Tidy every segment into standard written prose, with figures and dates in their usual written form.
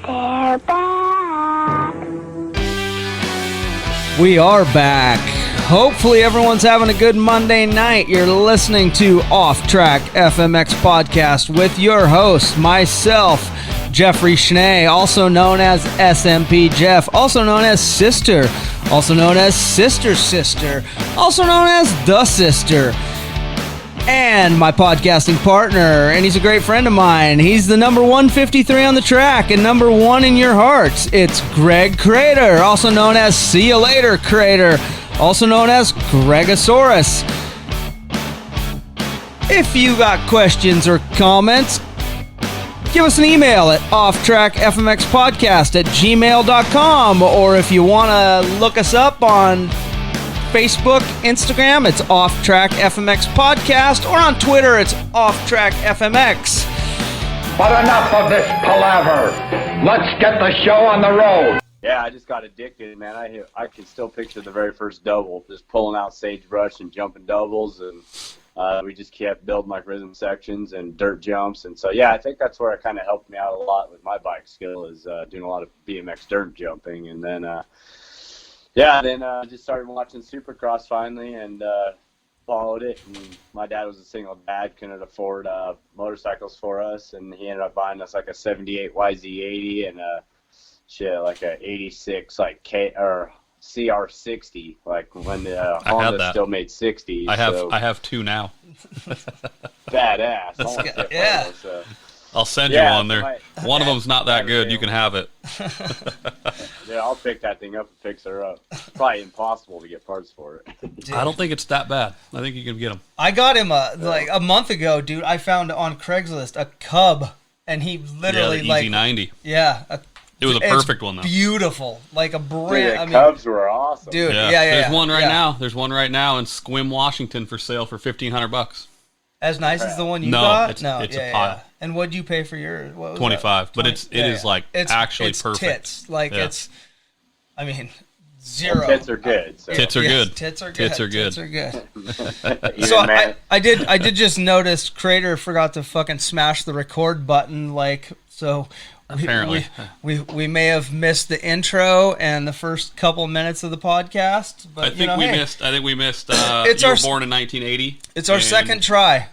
They're back. We are back. Hopefully everyone's having a good Monday night. You're listening to Off Track FMX Podcast with your host, myself, Jeffrey Schnee, also known as SMP Jeff, also known as Sister, also known as Sister Sister, also known as The Sister, and my podcasting partner, and he's a great friend of mine. He's the number 153 on the track and number one in your hearts. It's Greg Crater, also known as See You Later Crater, also known as Gregosaurus. If you got questions or comments, give us an email at offtrackfmxpodcast@gmail.com, or if you want to look us up on Facebook, Instagram, it's Off Track FMX Podcast, or on Twitter, it's Off Track FMX. But enough of this palaver. Let's get the show on the road. Yeah, I just got addicted, man. I can still picture the very first double, just pulling out sagebrush and jumping doubles, and we just kept building like rhythm sections and dirt jumps. And so, yeah, I think that's where it kind of helped me out a lot with my bike skill, is doing a lot of BMX dirt jumping. And then, just started watching Supercross finally, and followed it. And my dad was a single dad, couldn't afford motorcycles for us, and he ended up buying us like a 78 YZ80 and like a 86 like CR60, like when the Honda still made 60s. I have two now. Badass. Yeah. I'll send you one there. One of them's not that good. You can have it. Yeah, I'll pick that thing up and fix her up. It's probably impossible to get parts for it. I don't think it's that bad. I think you can get them. I got him like a month ago, dude. I found on Craigslist a Cub, and he literally the like EZ90. Yeah. It was a perfect one, though. Beautiful, like a brand. Dude, Cubs were awesome, dude. Yeah. There's one right now. There's one right now in Squim, Washington, for sale for $1,500. As nice as the one you got? It's a pile. And what'd you pay for yours? What was 25, that? But it is like actually it's perfect. Tits. Like it's, I mean, zero. Well, tits are good. So. Tits are good. Tits are good. Tits are good. Tits are good. So I did just notice Crater forgot to fucking smash the record button. Like, so apparently we may have missed the intro and the first couple minutes of the podcast, but I think we missed you were born in 1980. It's our second try.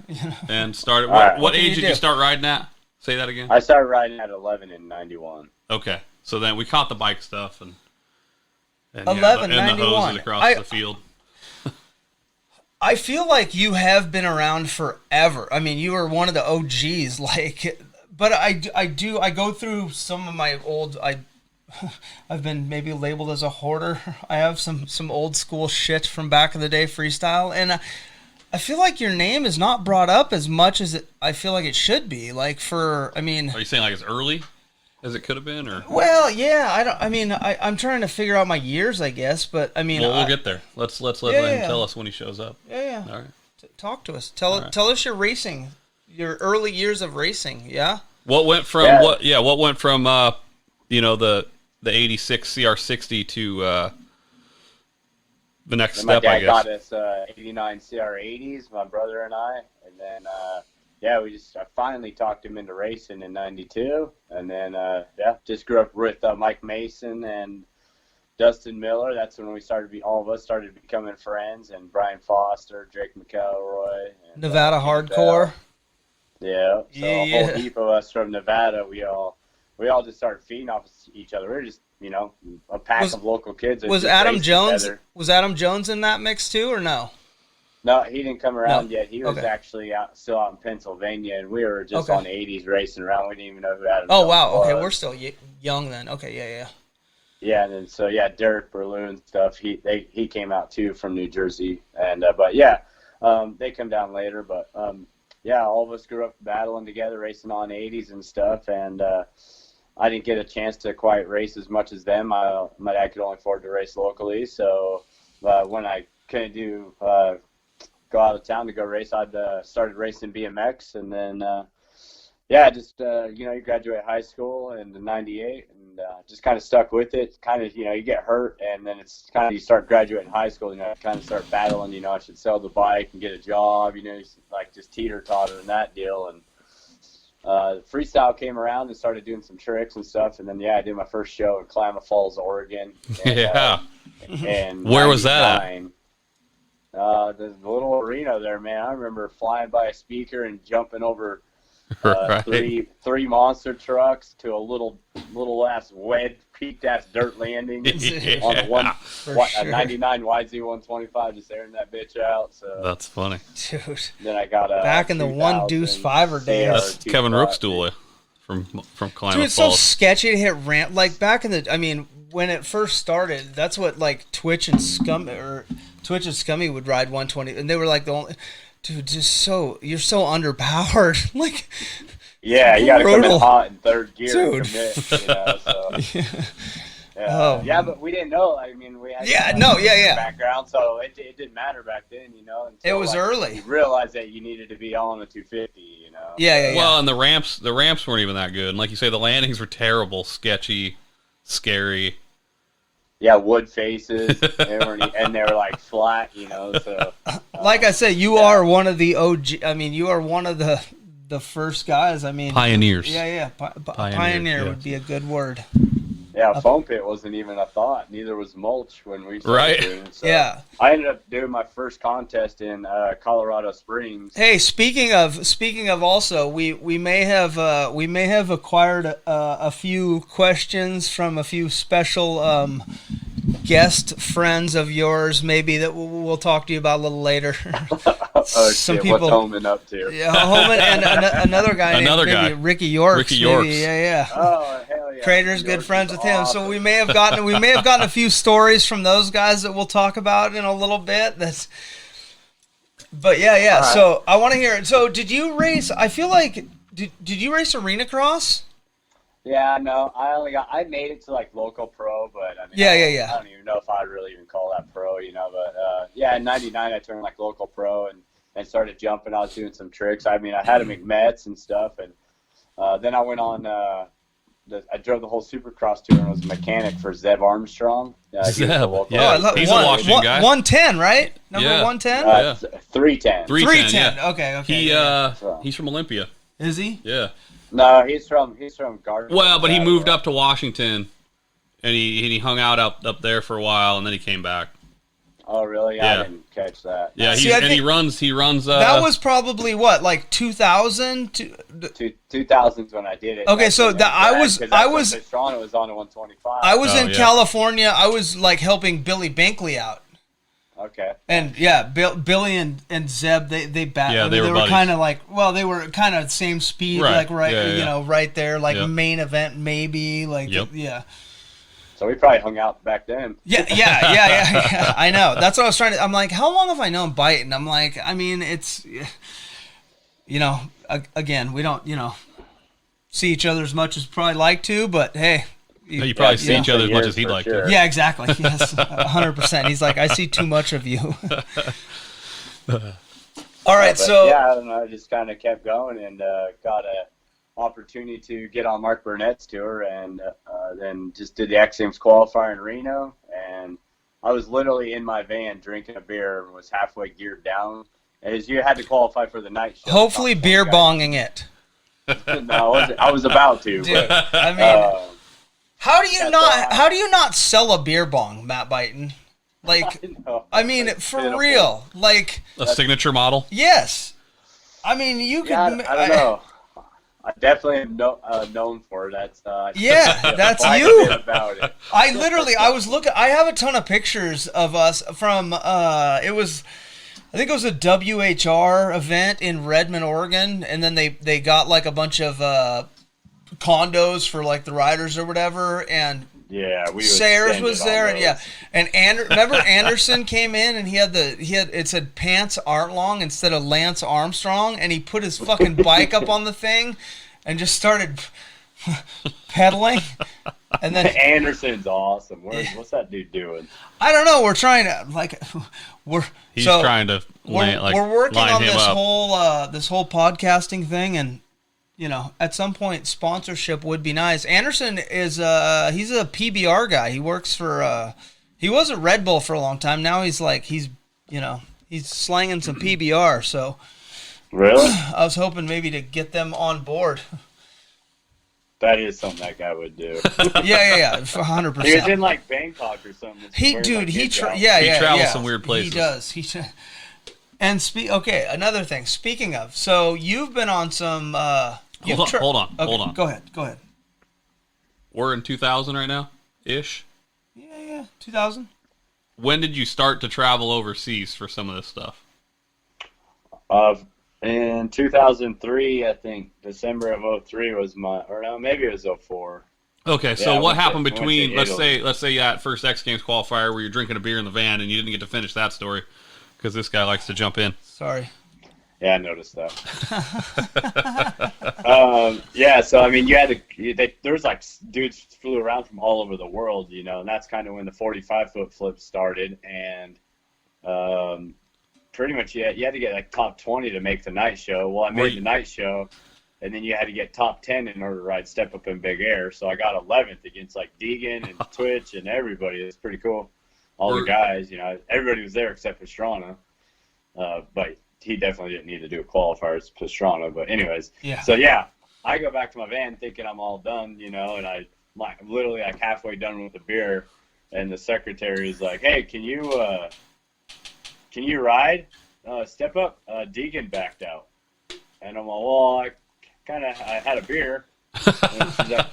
And started what age did you start riding at? Say that again. I started riding at 11 in 91. Okay. So then we caught the bike stuff and 11, and 91. the hoses across the field. I feel like you have been around forever. I mean, you were one of the OGs, like. But I go through some of my old, I've been maybe labeled as a hoarder. I have some old school shit from back in the day freestyle, and I feel like your name is not brought up as much as I feel like it should be. Like are you saying like as early as it could have been, or? Well, yeah, I'm trying to figure out my years, I guess, but I mean, we'll get there. Let's let him tell us when he shows up. Yeah. All right. Talk to us. Tell us your racing, your early years of racing. Yeah. What went from the 86 CR60 to the next step, I guess. My dad got us 89 CR80s, my brother and I, and then I finally talked him into racing in 92, and then just grew up with Mike Mason and Dustin Miller. That's when all of us started becoming friends, and Brian Foster, Drake McElroy, and Nevada Hardcore. Yeah, so a whole heap of us from Nevada, we all just started feeding off each other. We were just, a pack of local kids. Was Adam Jones in that mix too, or no? No, he didn't come around yet. He was actually still out in Pennsylvania, and we were just on 80s racing around. We didn't even know who Adam Jones was. Okay, we're still young then. Okay, yeah. Yeah, and then Derek Berloon stuff. He came out too from New Jersey, and they come down later, but. All of us grew up battling together, racing on 80s and stuff, and I didn't get a chance to quite race as much as them. My dad could only afford to race locally, so when I couldn't go out of town to go race, I'd started racing BMX, and then you graduate high school in '98, and just kind of stuck with it. Kind of, you get hurt, and then it's kind of you start graduating high school, kind of start battling. I should sell the bike and get a job. Like just teeter-totter in that deal, and freestyle came around and started doing some tricks and stuff, and then I did my first show in Klamath Falls, Oregon. And, and Where was that at? The little arena there, man. I remember flying by a speaker and jumping over Right. three monster trucks to a little ass wet peaked ass dirt landing on a 99 YZ125, just airing that bitch out. So That's funny. Dude. then I got a Back in the 1 deuce fiver days. That's Kevin Rookstool from Klamath Dude, it's so Falls. sketchy to hit ramp. Like back in the, I mean, when it first started, that's what like Twitch and Scummy would ride 120, and they were like the only. Dude, you're so underpowered. Like, yeah, you got to come in brutal. hot in third gear Dude. and commit. So. Oh. Yeah, but we didn't know. I mean, we had background, so it didn't matter back then, until, It was early. You realized that you needed to be on a 250, Yeah. Well, and the ramps weren't even that good. And like you say, the landings were terrible, sketchy, scary. Yeah, wood faces, and they were like flat, So, like I said, you are one of the OG. I mean, you are one of the first guys. I mean, Pioneers. Yeah. Pioneer would be a good word. Yeah, foam pit wasn't even a thought. Neither was mulch when we started doing it. So Yeah. I ended up doing my first contest in Colorado Springs. Hey, speaking of, also, we may have acquired a few questions from a few special guest friends of yours, maybe that we'll talk to you about a little later. Some people. What's Holman up to? Yeah, Holman and another guy named Ricky Yorks. Ricky Yorks. Maybe, yeah. Oh, hell yeah. Crater's good friends with him, so we may have gotten a few stories from those guys that we'll talk about in a little bit. But yeah. Right. So I want to hear it. So did you race? I feel like did you race arena cross? Yeah, no, I made it to like local pro, but I mean, I don't even know if I'd really even call that pro, But in '99 I turned like local pro and started jumping. I was doing some tricks. I mean, I had a McMets and stuff, and then I went on. I drove the whole Supercross tour and was a mechanic for Zeb Armstrong. Zeb, yeah, he's a Washington guy. 110, right? Number 110. 310. 310. Yeah. Okay. He's from Olympia. Is he? Yeah. No, he's from Gardner. Well, but he moved up to Washington, and he hung out up there for a while, and then he came back. Oh, really? Yeah. I didn't catch that. Yeah, he runs. That was probably what, like 2000? 2000's when I did it. Okay, so I was Strong was on a 125. I was in California. I was like helping Billy Bankley out. Okay. And Billy and Zeb, they battled. Yeah, they were buddies. kind of like, well, they were kind of same speed, right. Right there, like main event maybe, like yeah. So we probably hung out back then. Yeah. I know. That's what I was trying to. I'm like, how long have I known Buyten? I'm like, I mean, it's, again, we don't, see each other as much as probably like to, but hey. You probably see each other as much as he'd like to. Yeah, exactly. Yes, 100%. He's like, I see too much of you. All right, so I don't know. I just kind of kept going and got an opportunity to get on Mark Burnett's tour, and then just did the X Games qualifier in Reno. And I was literally in my van drinking a beer and was halfway geared down, as you had to qualify for the night show. Hopefully, beer bonging it. No, I was about to. Dude, but, I mean. How do you not sell a beer bong, Matt Buyten? Like, I mean, for real, like a signature model. Yes, I mean you could. I don't know. I definitely am known for it. That's that's you. About it. I was looking. I have a ton of pictures of us from. I think it was a WHR event in Redmond, Oregon, and then they got like a bunch of. Condos for like the riders or whatever, and Sayers was there, and remember Anderson came in and he had it said Pants Aren't Long instead of Lance Armstrong, and he put his fucking bike up on the thing and just started pedaling. And then Anderson's awesome. What's that dude doing? I don't know. We're trying to trying to we're working on this whole podcasting thing, and at some point, sponsorship would be nice. Anderson is he's a PBR guy. He works for he was at Red Bull for a long time. Now he's slanging some PBR. So Really? I was hoping maybe to get them on board. That is something that guy would do. Yeah, 100%. He was in like Bangkok or something. He travels some weird places. He does. And okay, another thing. Speaking of, so you've been on some. Hold on. Go ahead. We're in 2000 right now, ish. Yeah, 2000. When did you start to travel overseas for some of this stuff? In 2003, I think December of 03 was maybe it was 04. Okay, so what happened between let's Italy. say that first X Games qualifier where you're drinking a beer in the van and you didn't get to finish that story because this guy likes to jump in. Sorry. Yeah, I noticed that. So I mean, there was like dudes flew around from all over the world, and that's kind of when the 45-foot flip started, and pretty much you had to get like top 20 to make the night show. Well, I made the night show, and then you had to get top 10 in order to ride step up in big air. So I got 11th against like Deegan and Twitch and everybody. It's pretty cool. All the guys, everybody was there except Pastrana, but he definitely didn't need to do a qualifier. It's Pastrana, but anyways. Yeah. So I go back to my van thinking I'm all done, and I'm literally like halfway done with the beer, and the secretary's like, "Hey, can you ride? Step up." Deegan backed out, and I'm like, "Well, I had a beer." And she's like,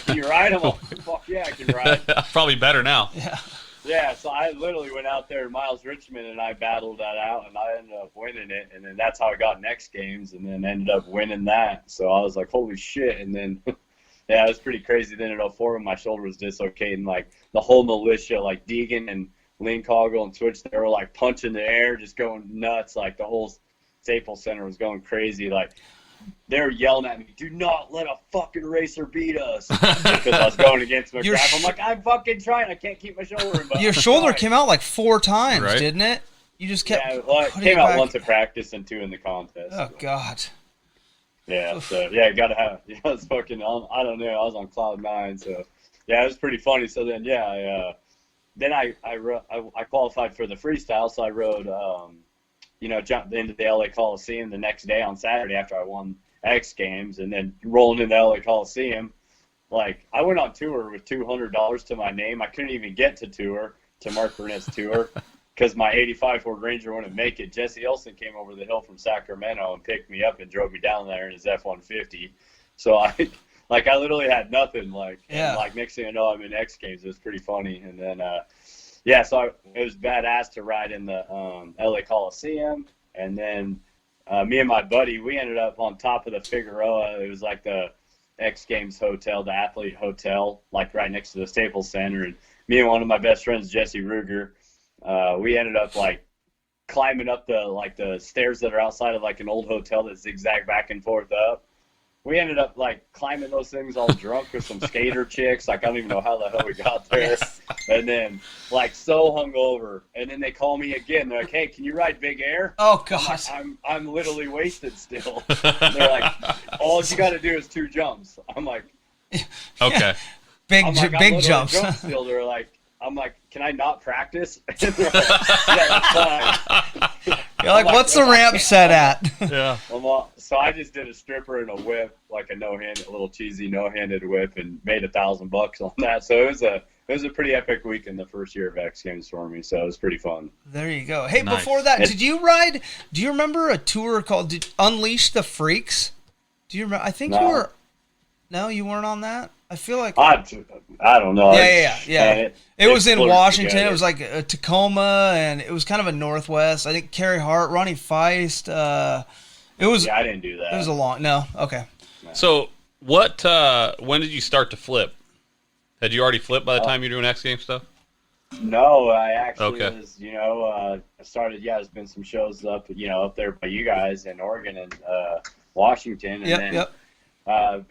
"Can you ride?" I'm like, "Fuck yeah, I can ride." Probably better now. Yeah, so I literally went out there, Miles Richmond and I battled that out, and I ended up winning it, and then that's how I got next games, and then ended up winning that. So I was like, holy shit, and then, yeah, it was pretty crazy. Then at 04, my shoulder was dislocating, like, the whole militia, like Deegan and Lean Coggle and Twitch, they were, like, punching the air, just going nuts, like, the whole Staples Center was going crazy, like, they were yelling at me, "Do not let a fucking racer beat us," because I was going against McGrath. I'm like, I'm fucking trying. I can't keep my shoulder. But your shoulder came out like 4 times, right? Didn't it? You just kept. Yeah, well, it came out once in practice and 2 in the contest. Oh God. Yeah. So yeah, gotta have. I was fucking. I don't know. I was on cloud 9. So yeah, it was pretty funny. So then I qualified for the freestyle. So I rode. Jumped into the LA Coliseum the next day on Saturday after I won X Games, and then rolling into the LA Coliseum. Like, I went on tour with $200 to my name. I couldn't even get to Mark Burnett's tour, because my 85 Ford Ranger wouldn't make it. Jesse Olsen came over the hill from Sacramento and picked me up and drove me down there in his F-150. So I literally had nothing. And next thing I know, I'm in X Games. It was pretty funny. And then, so it was badass to ride in the LA Coliseum, and then me and my buddy, we ended up on top of the Figueroa. It was like the X Games hotel, the athlete hotel, like right next to the Staples Center. And me and one of my best friends, Jesse Ruger, we ended up like climbing up the stairs that are outside of like an old hotel that zigzag back and forth up. We ended up like climbing those things all drunk with some skater chicks. Like, I don't even know how the hell we got there. And then like so hungover. And then they call me again. They're like, "Hey, can you ride Big Air?" Oh gosh. I'm literally wasted still. They're like, "All you got to do is 2 jumps." I'm like, okay. Big jumps. Still, they're like, I'm like, "Can I not practice?" And they're like, "Yeah, that's fine." You're like, "What's the ramp set at?" Yeah. So I just did a stripper and a whip, like a a little cheesy no-handed whip, and made $1,000 on that. So it was a pretty epic week in the first year of X Games for me. So it was pretty fun. There you go. Hey, Nice. Before that, did you ride? Do you remember a tour called Unleash the Freaks? Do you remember? I think you were. No, you weren't on that. I feel like I don't know. Yeah. It was in Washington. Together. It was like a Tacoma, and it was kind of a Northwest. I think Carey Hart, Ronnie Feist. It was. Yeah, I didn't do that. It was a long. No, okay. So what? When did you start to flip? Had you already flipped by the time you were doing X Games stuff? No, I actually Okay. was. I started. Yeah, there's been some shows up there by you guys in Oregon and Washington, and then I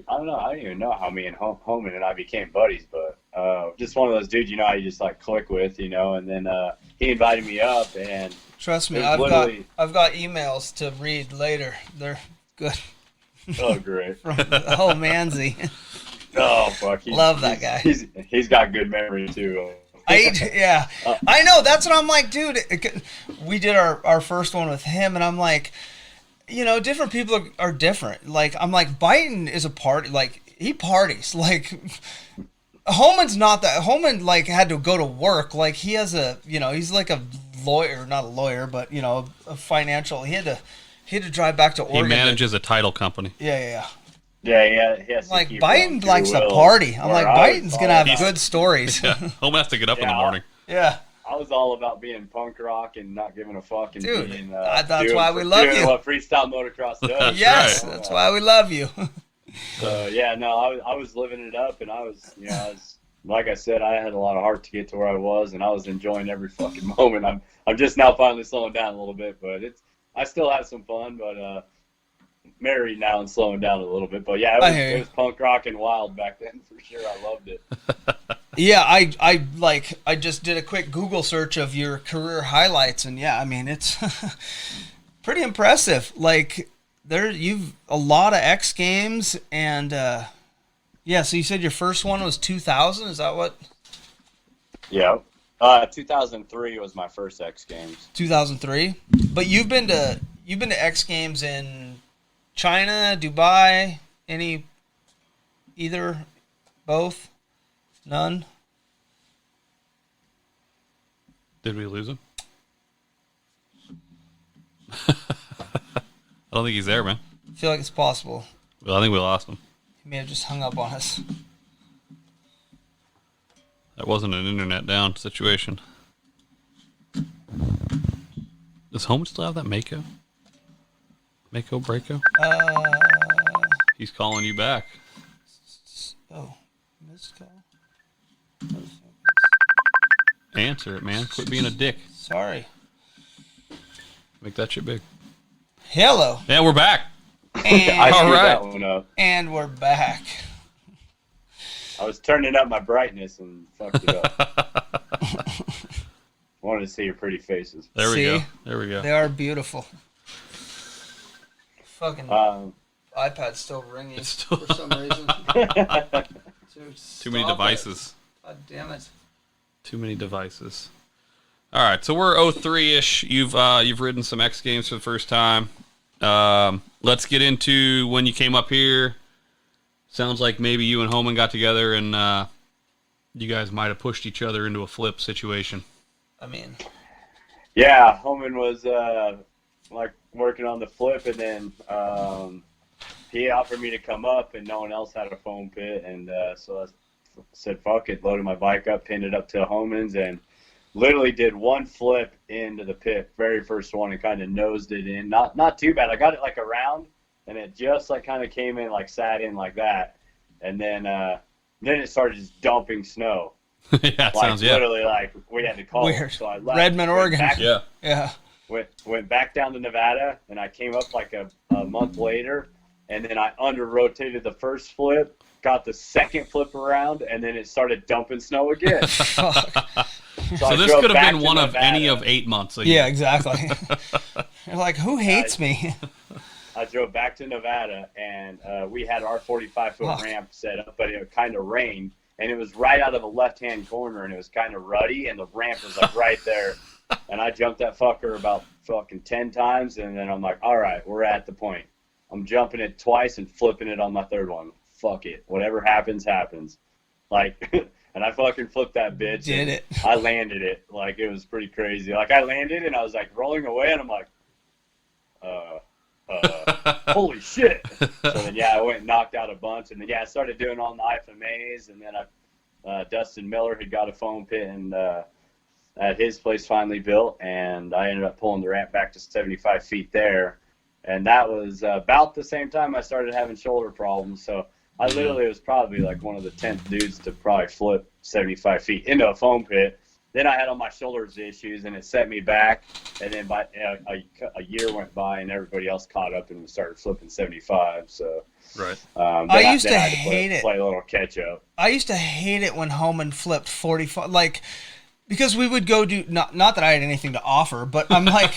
don't know. I don't even know how me and Homan and I became buddies, but just one of those dudes, I just like click with, and then he invited me up, and Trust me, it was I've got emails to read later. They're good. Oh, great. From Manzi. Oh, fuck. Love that guy. He's got good memory too. I know. That's what I'm like, dude. We did our first one with him, and I'm like, different people are different. Like, I'm like, Buyten is a party. Like, he parties. Like, Holman's not that. Holman, like, had to go to work. Like, he has he's like a lawyer, not a lawyer, but, a financial. He had to drive back to Oregon. He manages a title company. Yeah. Yeah. He has to Like, keep Buyten going likes through to Will, party. I'm where like, I was Buyten's going to have all good stories. Yeah, Holman has to get up in the morning. Yeah. I was all about being punk rock and not giving a fuck and Dude, being, that's why we love doing you. what freestyle motocross does. Yes, right. that's why we love you. So yeah, no, I was living it up, and I was like I said, I had a lot of heart to get to where I was, and I was enjoying every fucking moment. I'm just now finally slowing down a little bit, but I still have some fun, but married now and slowing down a little bit. But yeah, it was punk rock and wild back then for sure. I loved it. Yeah, I just did a quick Google search of your career highlights, and yeah, I mean, it's pretty impressive. Like, you've a lot of X Games, and yeah. So you said your first one was 2000. Is that what? Yeah. 2003 was my first X Games. 2003. But you've been to X Games in China, Dubai, either, both, none. Did we lose him? I don't think he's there, man. I feel like it's possible. Well, I think we lost him. He may have just hung up on us. That wasn't an internet down situation. Does Holman still have that Mako? Mako Breako? He's calling you back. Oh, missed call. Answer it, man. Quit being a dick. Sorry. Make that shit big. Hello. Yeah, we're back. And, I All screwed right. that one up. and we're back. I was turning up my brightness and fucked it up. Wanted to see your pretty faces. There we See? go. There we go. They are beautiful. Fucking iPad's still ringing It's still- for some reason. Dude, Too many stop it. devices. God damn it. Too many devices. All right, so we're 03-ish. You've ridden some X Games for the first time. Let's get into when you came up here. Sounds like maybe you and Holman got together and you guys might have pushed each other into a flip situation. I mean, Yeah, Holman was like working on the flip, and then he offered me to come up, and no one else had a foam pit, and so I said fuck it, loaded my bike up, pinned it up to Holman's, and literally did one flip into the pit, very first one, and kind of nosed it in. Not too bad. I got it like around, and it just like kind of came in, like sat in like that, and then it started just dumping snow. Yeah, it Like sounds literally, like we had to call. Weird. So I left, Redmond, went Oregon. back- Yeah. yeah. went back down to Nevada, and I came up like a month later, and then I under-rotated the first flip, got the second flip around, and then it started dumping snow again. Fuck. So I this drove could have back been to one of Nevada. any of 8 months. Yeah, exactly. You're like, who hates me? I drove back to Nevada, and we had our 45-foot Fuck. ramp set up, but it kind of rained, and it was right out of a left-hand corner, and it was kind of ruddy, and the ramp was like right there. And I jumped that fucker about fucking 10 times, and then I'm like, all right, we're at the point. I'm jumping it twice and flipping it on my third one. Fuck it. Whatever happens, happens. Like, and I fucking flipped that bitch. Did and it. I landed it. Like, it was pretty crazy. Like, I landed, and I was, like, rolling away, and I'm like, holy shit. So then, yeah, I went and knocked out a bunch, and then, yeah, I started doing all the IFMAs, and then Dustin Miller had got a foam pit, and at his place finally built, and I ended up pulling the ramp back to 75 feet there. And that was about the same time I started having shoulder problems. So I literally was probably like one of the 10th dudes to probably flip 75 feet into a foam pit. Then I had all my shoulders issues, and it set me back. And then by a year went by, and everybody else caught up and started flipping 75. So Right. I used to hate it. Play a little catch up. I used to hate it when Holman flipped 45. Like, because we would go do, not that I had anything to offer, but I'm like,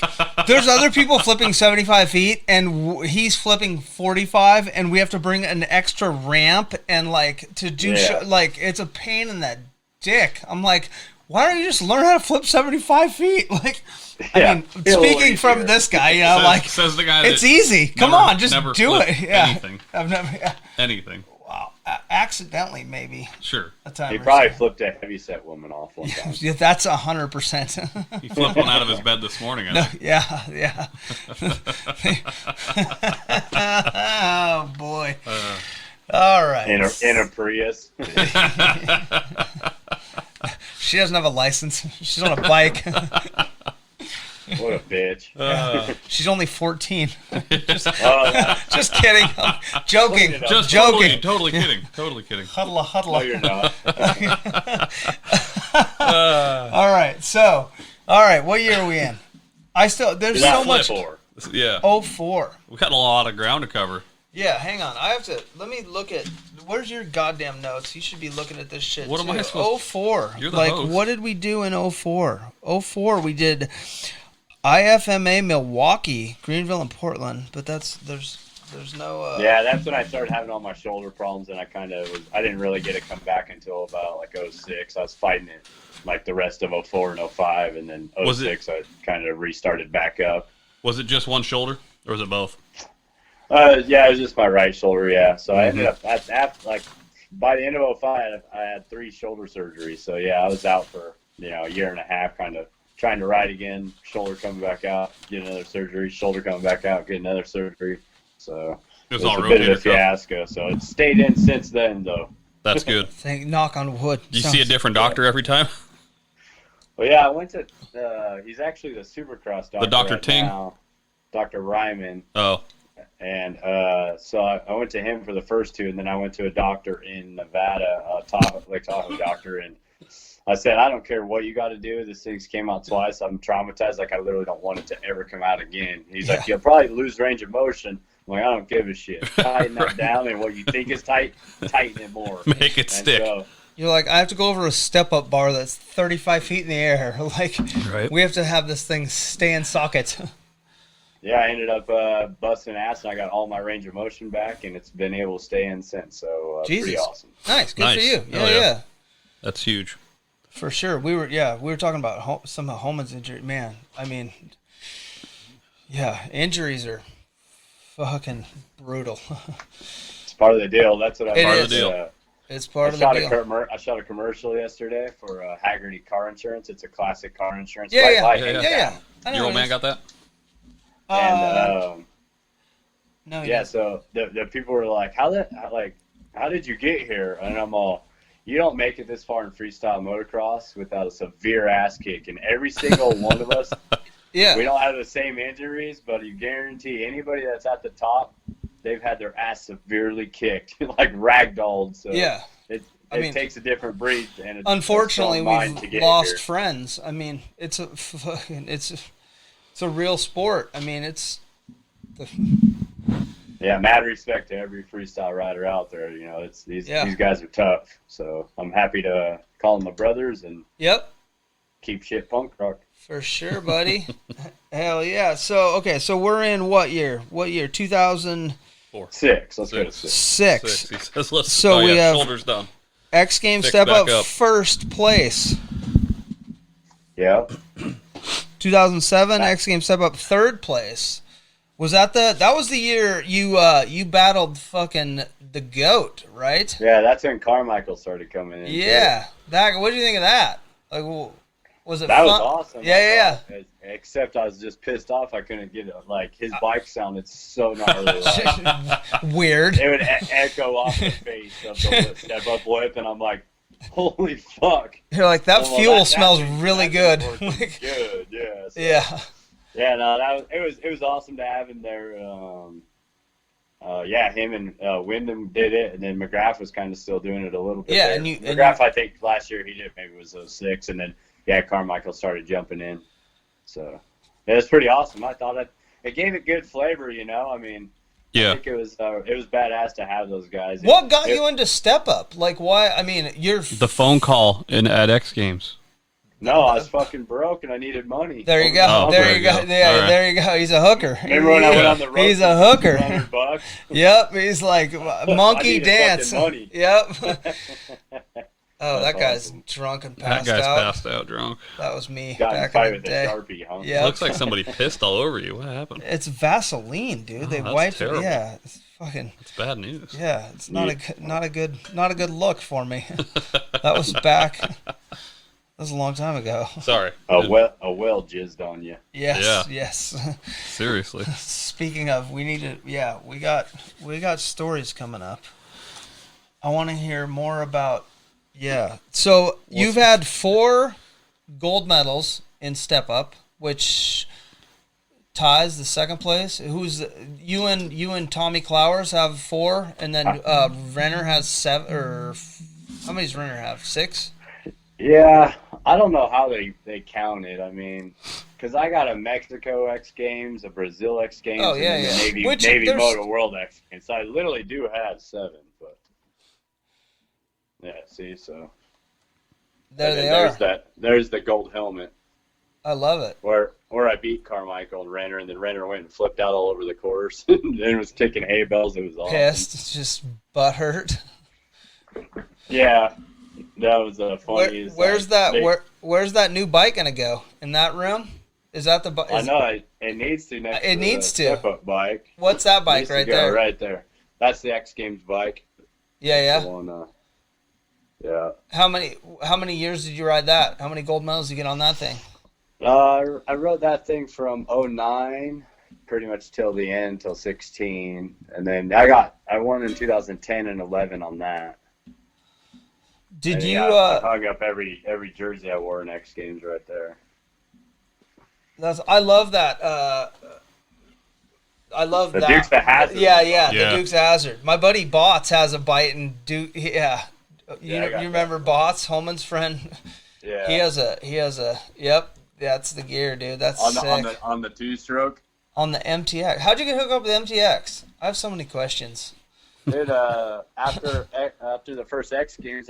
there's other people flipping 75 feet, and he's flipping 45, and we have to bring an extra ramp, and like, to do, Yeah. like, it's a pain in the dick. I'm like, why don't you just learn how to flip 75 feet? Like, Yeah, I mean, feel speaking easier. from this guy, you know, Says the guy it's that easy. Come never- on, just never do it. flipped Yeah, anything. I've never. Yeah. Anything. Wow, accidentally maybe Sure. a time. He or probably so. flipped a heavyset woman off one time. Yeah, that's 100%. He flipped one out of his bed this morning. I No, think. yeah. Oh boy. All right. In a Prius. She doesn't have a license. She's on a bike. What a bitch. She's only 14. Oh, yeah. Just kidding. I'm joking. Clean it up. Just joking. totally kidding. Totally kidding. Huddle. No, you're not. All right. What year are we in? There's so much. Yeah. 04. We got a lot of ground to cover. Yeah, hang on. Let me look at, where's your goddamn notes? You should be looking at this shit. What am too. I supposed 04. You're the like, host. what did we do in 04? 04, we did IFMA Milwaukee, Greenville, and Portland, but there's no. Yeah, that's when I started having all my shoulder problems, and I didn't really get to come back until about like 06. I was fighting it like the rest of 04 and 05, and then Was it- 06 I kind of restarted back up. Was it just one shoulder, or was it both? Yeah, it was just my right shoulder, yeah. So I ended up, like, by the end of 05, I had 3 shoulder surgeries. So, yeah, I was out for, a year and a half, kind of trying to ride again, shoulder coming back out, get another surgery, shoulder coming back out, get another surgery. So It was it's all a bit of a rotator cuff. fiasco. So it's stayed in since then, though. That's good. Knock on wood. Do you see a different doctor every time? Well, yeah, I went to, he's actually the Supercross doctor. The Dr. right Ting? now, Dr. Ryman. Oh, And so I went to him for the first 2, and then I went to a doctor in Nevada, Tahoe doctor, and I said, I don't care what you got to do. This thing's came out twice. I'm traumatized. Like, I literally don't want it to ever come out again. He's like, you'll probably lose range of motion. I'm like, I don't give a shit. Tighten that down, and what you think is tight, tighten it more. make it And stick. so, You're like, I have to go over a step-up bar that's 35 feet in the air. Like, Right. we have to have this thing stay in socket. yeah, I ended up busting ass, and I got all my range of motion back, and it's been able to stay in since. So Jesus. pretty awesome. Nice. Good Nice. for you. Hell Yeah, yeah. yeah. That's huge. For sure. We were talking about some of Holman's injury. Man, I mean, yeah, injuries are fucking brutal. It's part of the deal. That's what I It Part is. of the deal. It's part I of shot the deal. I shot a commercial yesterday for Haggerty Car Insurance. It's a classic car insurance. Yeah, yeah. by Yeah, hands Yeah, down. yeah. I know Your old what it man is. got that? And No, yeah, so the people were like, how did you get here? And I'm all, you don't make it this far in freestyle motocross without a severe ass kick. And every single one of us, yeah. we don't have the same injuries, but you guarantee anybody that's at the top, they've had their ass severely kicked, like ragdolled. So Yeah. it I mean, takes a different breed. And it's Unfortunately, a strong mind to we've get lost here. friends. I mean, it's a real sport. I mean, Yeah, mad respect to every freestyle rider out there. These guys are tough. So I'm happy to call them my brothers and Yep, keep shit punk rock. for sure, buddy. Hell yeah. So we're in what year? 2006. 6. Let's go to 6. He says, let's So we have- shoulders down. X Games Six step back up up. first place. Yeah. 2007 X Games step up third place. Was that was the year you battled fucking the GOAT, right? Yeah, that's when Carmichael started coming in. Yeah. What do you think of that? Like, was it That fun? was awesome. Yeah. Except I was just pissed off I couldn't get it. Like, his bike sounded so gnarly. Like, Weird. it would echo off the face of the step up whip, and I'm like, holy fuck. You're like, that Well, fuel that smells thing- really that good. thing worked Like, good, yeah. So, yeah. Yeah, no, it was awesome to have him there. Him and Wyndham did it, and then McGrath was kind of still doing it a little bit. Yeah, there. and McGrath, I think last year he did, maybe it was 06, and then Carmichael started jumping in. So it was pretty awesome. I thought it gave it good flavor, I mean, I Yeah. think it was badass to have those guys. What got you into step up? Like, why? I mean, you're The phone call at X Games. No, I was fucking broke and I needed money. there you go. Oh, there there you you go. go. Yeah, All right. there you go. He's a hooker. Remember when I went on the road? He's a hooker. $100? Yep. He's like monkey needed dance. fucking money. Yep. Oh, That's that guy's awesome. drunk and That passed guy's out. passed out drunk. That was me Got in a back fight in the with a day. Sharpie, huh? Yeah. Looks like somebody pissed all over you. What happened? It's Vaseline, dude. Oh, They that's wiped it. terrible. Yeah, it's fucking. It's bad news. Yeah, it's not a good look for me. That was back. That was a long time ago. Sorry. A well jizzed on you. Yes, Yeah. yes. Seriously. Speaking of, we need to. Yeah, we got stories coming up. I want to hear more about. Yeah. So you've had 4 gold medals in step up, which ties the second place. You and Tommy Clowers have 4, and then Renner has 7. Or how many does Renner have? 6. Yeah, I don't know how they count it. I mean, because I got a Mexico X Games, a Brazil X Games, Oh, yeah, and then yeah. the Which Navy there's- Moto World X Games. So I literally do have 7, but yeah. See, so There and they then are. There's the gold helmet I love it. where I beat Carmichael and Renner, and then Renner went and flipped out all over the course and was kicking hay bells. It was awesome. Pissed, just butthurt. Yeah, that was the funniest. Where's that new bike gonna go? In that room? Is that the bike? I know it needs to next. It to needs the to. step-up bike. What's that It bike needs to right go there? Right there. That's the X Games bike. Yeah, The yeah. one, yeah. How many years did you ride that? How many gold medals did you get on that thing? I rode that thing from 09 pretty much till the end, till 16, and then I won in 2010 and 11 on that. Did And, you? yeah, I hung up every jersey I wore in X Games right there. I love that. I love The that. Dukes of Hazzard. Yeah, Yeah. the Dukes of Hazzard. My buddy Bots has a Buyten Duke. Yeah, Yeah, I got you remember Bots, Holman's friend? Yeah. He has a. Yep, that's the gear, dude. That's on sick. the 2-stroke. On the MTX. How'd you get hooked up with MTX? I have so many questions. Dude, after the first X Games,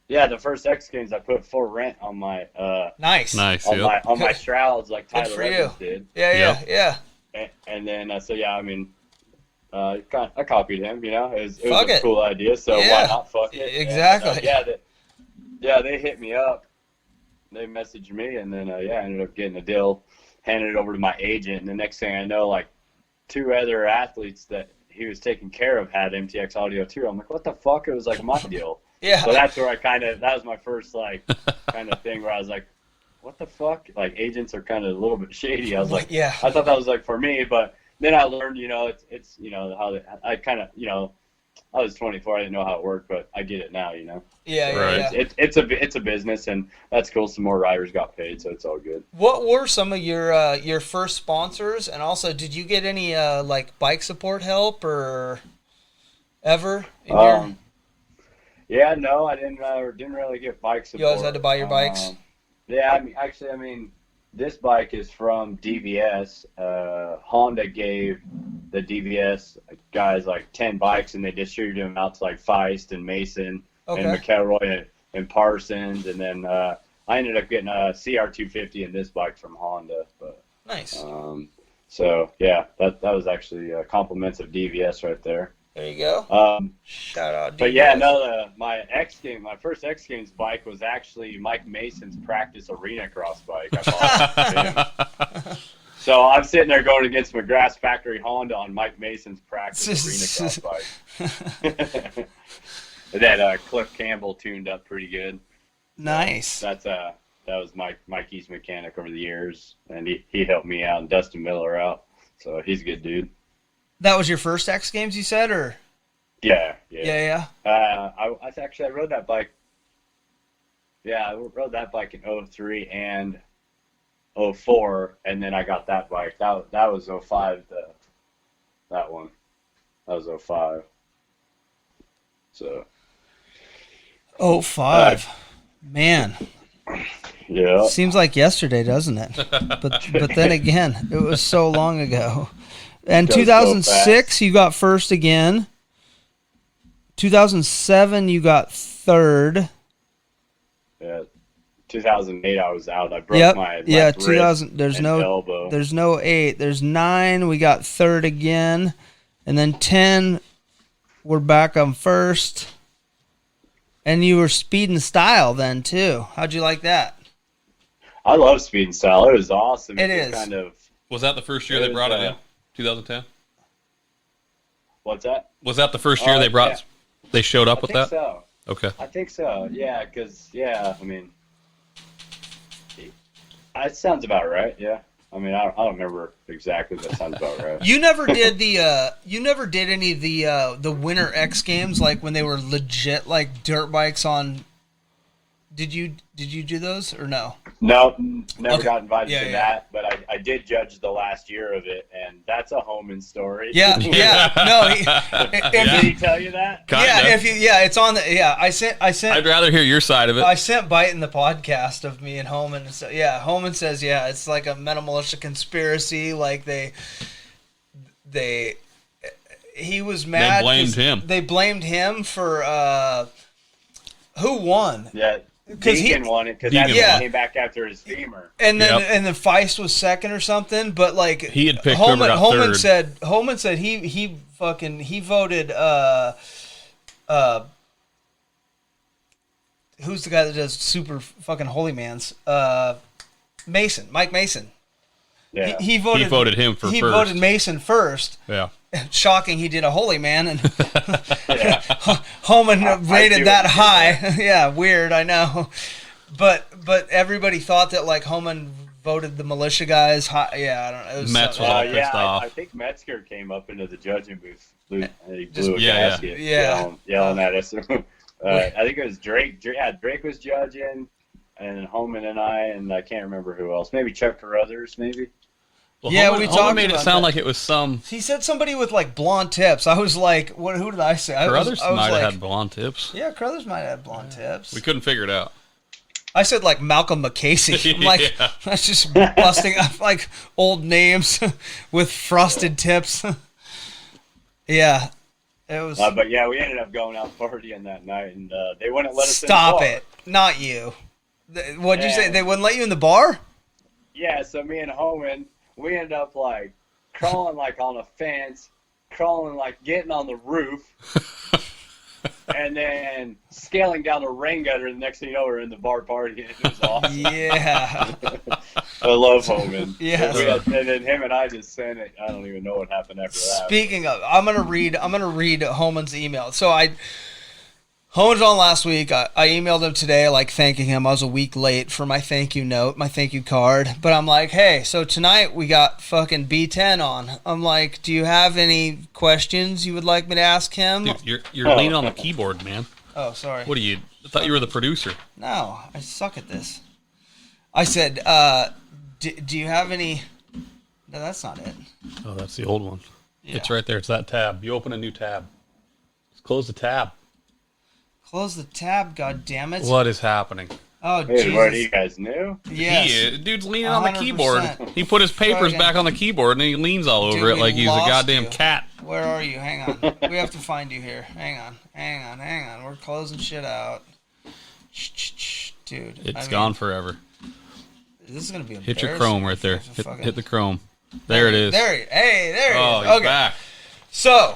the first X Games, I put for rent on my Nice. Nice. on Yep. my shrouds like Good Tyler for you. Evans did. Yeah. And then so yeah, I mean, I copied him. You know, it was Fuck a it. cool idea. So Yeah. why not fuck it? Exactly. And, they hit me up. They messaged me, and then I ended up getting a deal, handed it over to my agent, and the next thing I know, like 2 other athletes that he was taking care of had MTX audio too. I'm like, what the fuck? It was like my deal. Yeah. So that's where that was my first like kind of thing where I was like, what the fuck? Like agents are kind of a little bit shady. I was like, Yeah. I thought that was like for me, but then I learned, it's how I kind of, I was 24. I didn't know how it worked, but I get it now, Yeah, Right. yeah. It's a business, and that's cool. Some more riders got paid, so it's all good. What were some of your first sponsors, and also did you get any like bike support help or ever? Yeah, no, I didn't really get bike support. You always had to buy your bikes? Yeah, I mean, this bike is from DVS. Honda gave the DVS guys like 10 bikes, and they distributed them out to like Feist and Mason Okay. and McElroy and Parsons, and then I ended up getting a CR250 in this bike from Honda. But Nice. so yeah, that was actually compliments of DVS right there. There you go. Shout out. But DVS. yeah, no, my first X Games bike was actually Mike Mason's practice arena cross bike. I bought it. So I'm sitting there going against McGrath's factory Honda on Mike Mason's practice arena cross bike. That Cliff Campbell tuned up pretty good. Nice. That was Mikey's mechanic over the years, and he helped me out and Dustin Miller out. So he's a good dude. That was your first X Games, you said, or? Yeah. Yeah. I rode that bike. Yeah, I rode that bike in 03 and 04, and then I got that bike. That was 05. That one. That was 05. So. 05. Man. Yeah. Seems like yesterday, doesn't it? But then again, it was so long ago. And Goes so 2006, fast. you got first again. 2007, you got third. Yeah. 2008, I was out. I broke my left wrist 2000. There's and no elbow. There's no 8. There's 9. We got third again, and then 10. were back on first. And you were speed and style then, too. How'd you like that? I love speed and style. It was awesome. It is. Kind of. Was that the first year they brought it in? 2010? What's that? Was that the first year they brought? Yeah. They showed up I with think that? so. Okay. I think so. Yeah, because I mean, it sounds about right. Yeah. I mean, I don't remember exactly, but that sounds about right. You never did any of the Winter X Games, like when they were legit like dirt bikes on. Did you do those or no? No, never Okay. got invited Yeah, to yeah. that, but I did judge the last year of it, and that's a Homan story. Yeah. No. Did he tell you that? Kinda. It's on the. Yeah, I sent. I'd rather hear your side of it. I sent Buyten the podcast of me and Homan. So, yeah, Homan says, it's like a metal militia conspiracy. Like he was mad. They blamed 'cause him. They blamed him for who won? Yeah. 'Cause Deegan won it because Deegan he won. came back after his femur. And then Yep. and then Feist was second or something. But like He had picked whoever got Homan third. said he voted who's the guy that does super fucking holy mans? Mike Mason. Yeah. He voted him for he first. voted Mason first. Yeah. Shocking, he did a holy man, and Yeah. Homan I rated see that what you high. Yeah, weird, I know. But everybody thought that like Homan voted the militia guys high. Yeah, I don't know. It was Metz something- was all pissed off. I think Metzger came up into the judging booth. He Just- blew a yeah. gasket, Yeah. yelling at us. I think it was Drake. Yeah, Drake was judging, and Homan and I can't remember who else. Maybe Chuck Carruthers, maybe. Well, Yeah, Homan, we Homan talked made it about sound that. like it was some. He said somebody with like blonde tips. I was like, what? Who did I say? I Carruthers was might like, have had blonde tips. Yeah, Carruthers might have blonde tips. We couldn't figure it out. I said like Malcolm McCasey. I'm like, Yeah. that's just busting up like old names with frosted tips. Yeah, it was. But yeah, we ended up going out partying that night, and they wouldn't let us. Stop in the bar. it! Not you. What'd you say? And- They wouldn't let you in the bar? Yeah, so me and Homan, we ended up like crawling like on a fence, crawling like getting on the roof, and then scaling down the rain gutter. The next thing you know, we're in the bar partying. It was awesome. Yeah. I love Homan. Yes. And then him and I just sent it. I don't even know what happened after that. Speaking of, I'm gonna read Homan's email. So Homan's on last week. I emailed him today, like thanking him. I was a week late for my thank you note, my thank you card. But I'm like, hey, so tonight we got fucking B-10 on. I'm like, do you have any questions you would like me to ask him? Dude, you're leaning on the keyboard, man. Oh, sorry. What are you? I thought you were the producer. No, I suck at this. I said, do you have any? No, that's not it. Oh, that's the old one. Yeah. It's right there. It's that tab. You open a new tab. Just close the tab. Close the tab, god damn it. What is happening? Oh, Hey, what, Jesus. you guys knew? Yes. Dude's leaning on the 100%. keyboard. He put his papers Fucking- back on the keyboard and he leans all over Dude, it we like he's a lost goddamn you. cat. Where are you? Hang on. We have to find you here. Hang on. We're closing shit out. Shh, dude. It's gone forever. This is gonna be Hit your embarrassing Chrome right if you there. have to fucking- Hit the Chrome. There it is. There he Oh, is. he's Okay. back. So,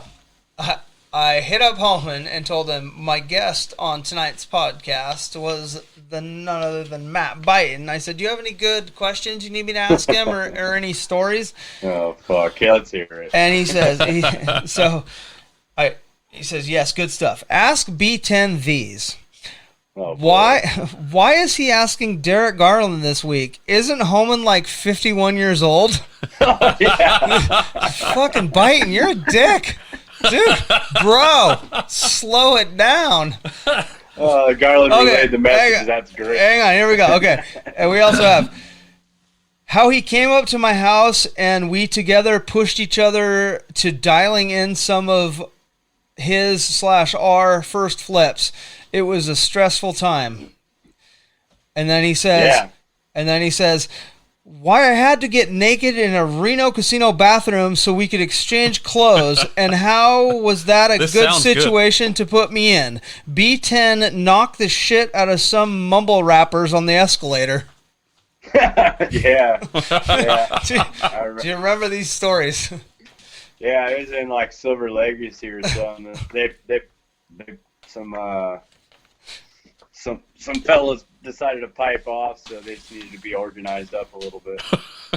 I hit up Holman and told him my guest on tonight's podcast was none other than Matt Buyten. I said, do you have any good questions you need me to ask him or any stories? Oh, fuck. Yeah, let's hear it. And he says, he says, yes, good stuff. Ask B-10 these. Oh, boy. Why is he asking Derek Garland this week? Isn't Holman like 51 years old? Fucking Buyten, you're a dick. Dude, bro, slow it down. Garland relayed the message. That's great. Hang on, here we go. Okay. And we also have how he came up to my house and we together pushed each other to dialing in some of his/our first flips. It was a stressful time. And then he says, why I had to get naked in a Reno casino bathroom so we could exchange clothes, and how was that a This good sounds good. situation to put me in? B-10 knocked the shit out of some mumble rappers on the escalator. Yeah. Do you remember these stories? Yeah, it was in like Silver Legacy or something. They some fellas decided to pipe off, so they just needed to be organized up a little bit.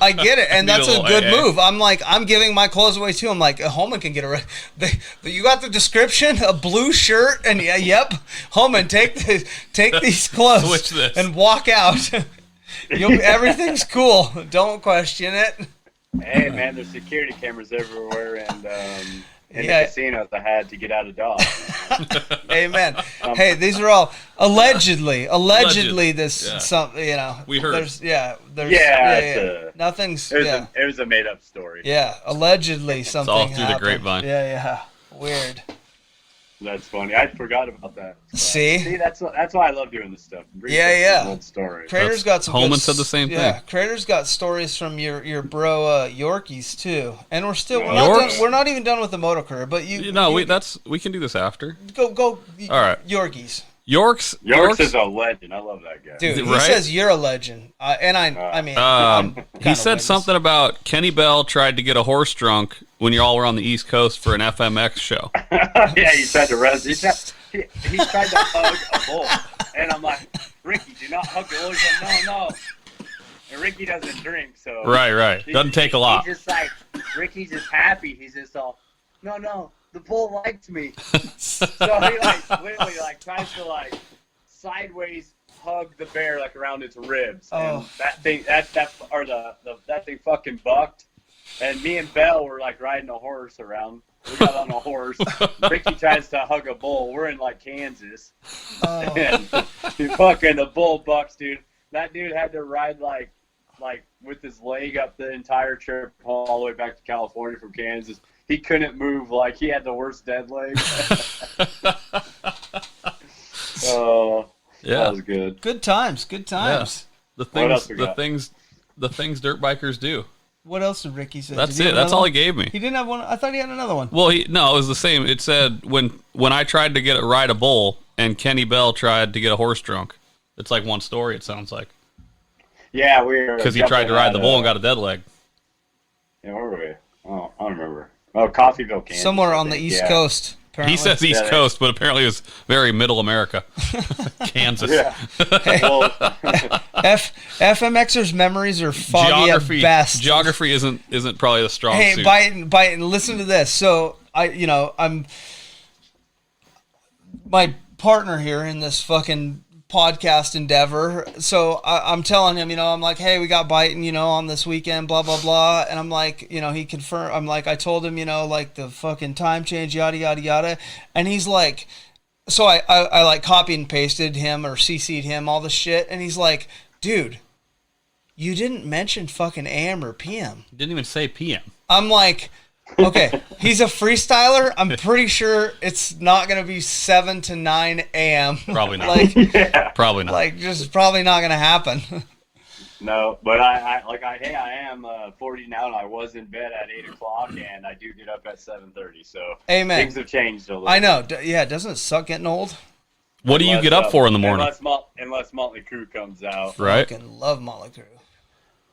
I get it, and Need that's a a little good AA. move. I'm giving my clothes away too. I'm like, Holman can get a. You got the description, a blue shirt, and yep, Holman, take these clothes Switch this. and walk out. Everything's cool. Don't question it. Hey, man, there's security cameras everywhere, and in Yeah. the casinos, I had to get out of Dodge. Amen. Hey, these are all allegedly. Alleged, This yeah. some We heard. There's it's nothing's it was a made-up story. allegedly something all through the happened. grapevine. Yeah. Weird. That's funny. I forgot about that. See, that's why I love doing this stuff. Bring Yeah, back yeah. some old stories. Crater's got some. Holman good said the same Yeah, thing. Crater's got stories from your bro Yorkies too, and we're Yorks? not even done with the motor career. But We can do this after. go. All right. Yorkies. York's is a legend. I love that guy. Dude, he Right? says you're a legend, and I mean, I'm he kinda said witness. something about Kenny Bell tried to get a horse drunk when you all were on the East Coast for an FMX show. Yeah, he tried to he tried to hug a bull, and I'm like, Ricky, do not hug the bull. He's like, no. And Ricky doesn't drink, so Right. Doesn't take a lot. He's just like, Ricky's just happy. He's just all, no, the bull liked me. So he like literally like tries to like sideways hug the bear like around its ribs, and that thing that thing fucking bucked. And me and Belle were like riding a horse around. We got on a horse. Ricky tries to hug a bull. We're in like Kansas. And the bull bucks, dude. That dude had to ride like with his leg up the entire trip all the way back to California from Kansas. He couldn't move. Like he had the worst dead leg. Oh, Yeah. that was good. Good times. Yeah. The What else things we the got? things the things dirt bikers do. What else did Ricky say? That's Did he it. have That's another all one? he gave me. He didn't have one. I thought he had another one. Well, it was the same. It said when I tried to ride a bull and Kenny Bell tried to get a horse drunk. It's like one story. It sounds like Yeah, we were because he tried to ride the bull and got a dead leg. Yeah, where were we? Oh, I don't remember. Oh, Coffeyville, Kansas. Somewhere I on the think. East Yeah. Coast. Apparently. He says East Yeah. Coast, but apparently it was very middle America, Kansas. Yeah. Well, FMXers' memories are foggy at best. Geography isn't probably the strong Hey, suit. Buyten, listen to this. So I'm my partner here in this fucking podcast endeavor. So I'm telling him, I'm like, hey, we got Buyten, on this weekend, blah blah blah, and I'm like, he confirmed. I'm like, I told him, like the fucking time change, yada yada yada, and he's like, so I like copied and pasted him or CC'd him all the shit, and he's like, dude, you didn't mention fucking AM or PM. Didn't even say PM. I'm like, okay, he's a freestyler. I'm pretty sure it's not going to be 7 to 9 a.m. Probably not. yeah. Probably not. Like, just probably not going to happen. No, but I am 40 now, and I was in bed at 8 o'clock, and I do get up at 7:30. So Amen. things have changed a little. I know. Yeah, doesn't it suck getting old? What do you get up for in the morning? Unless Motley Crue comes out. Right. Fucking love Motley Crue.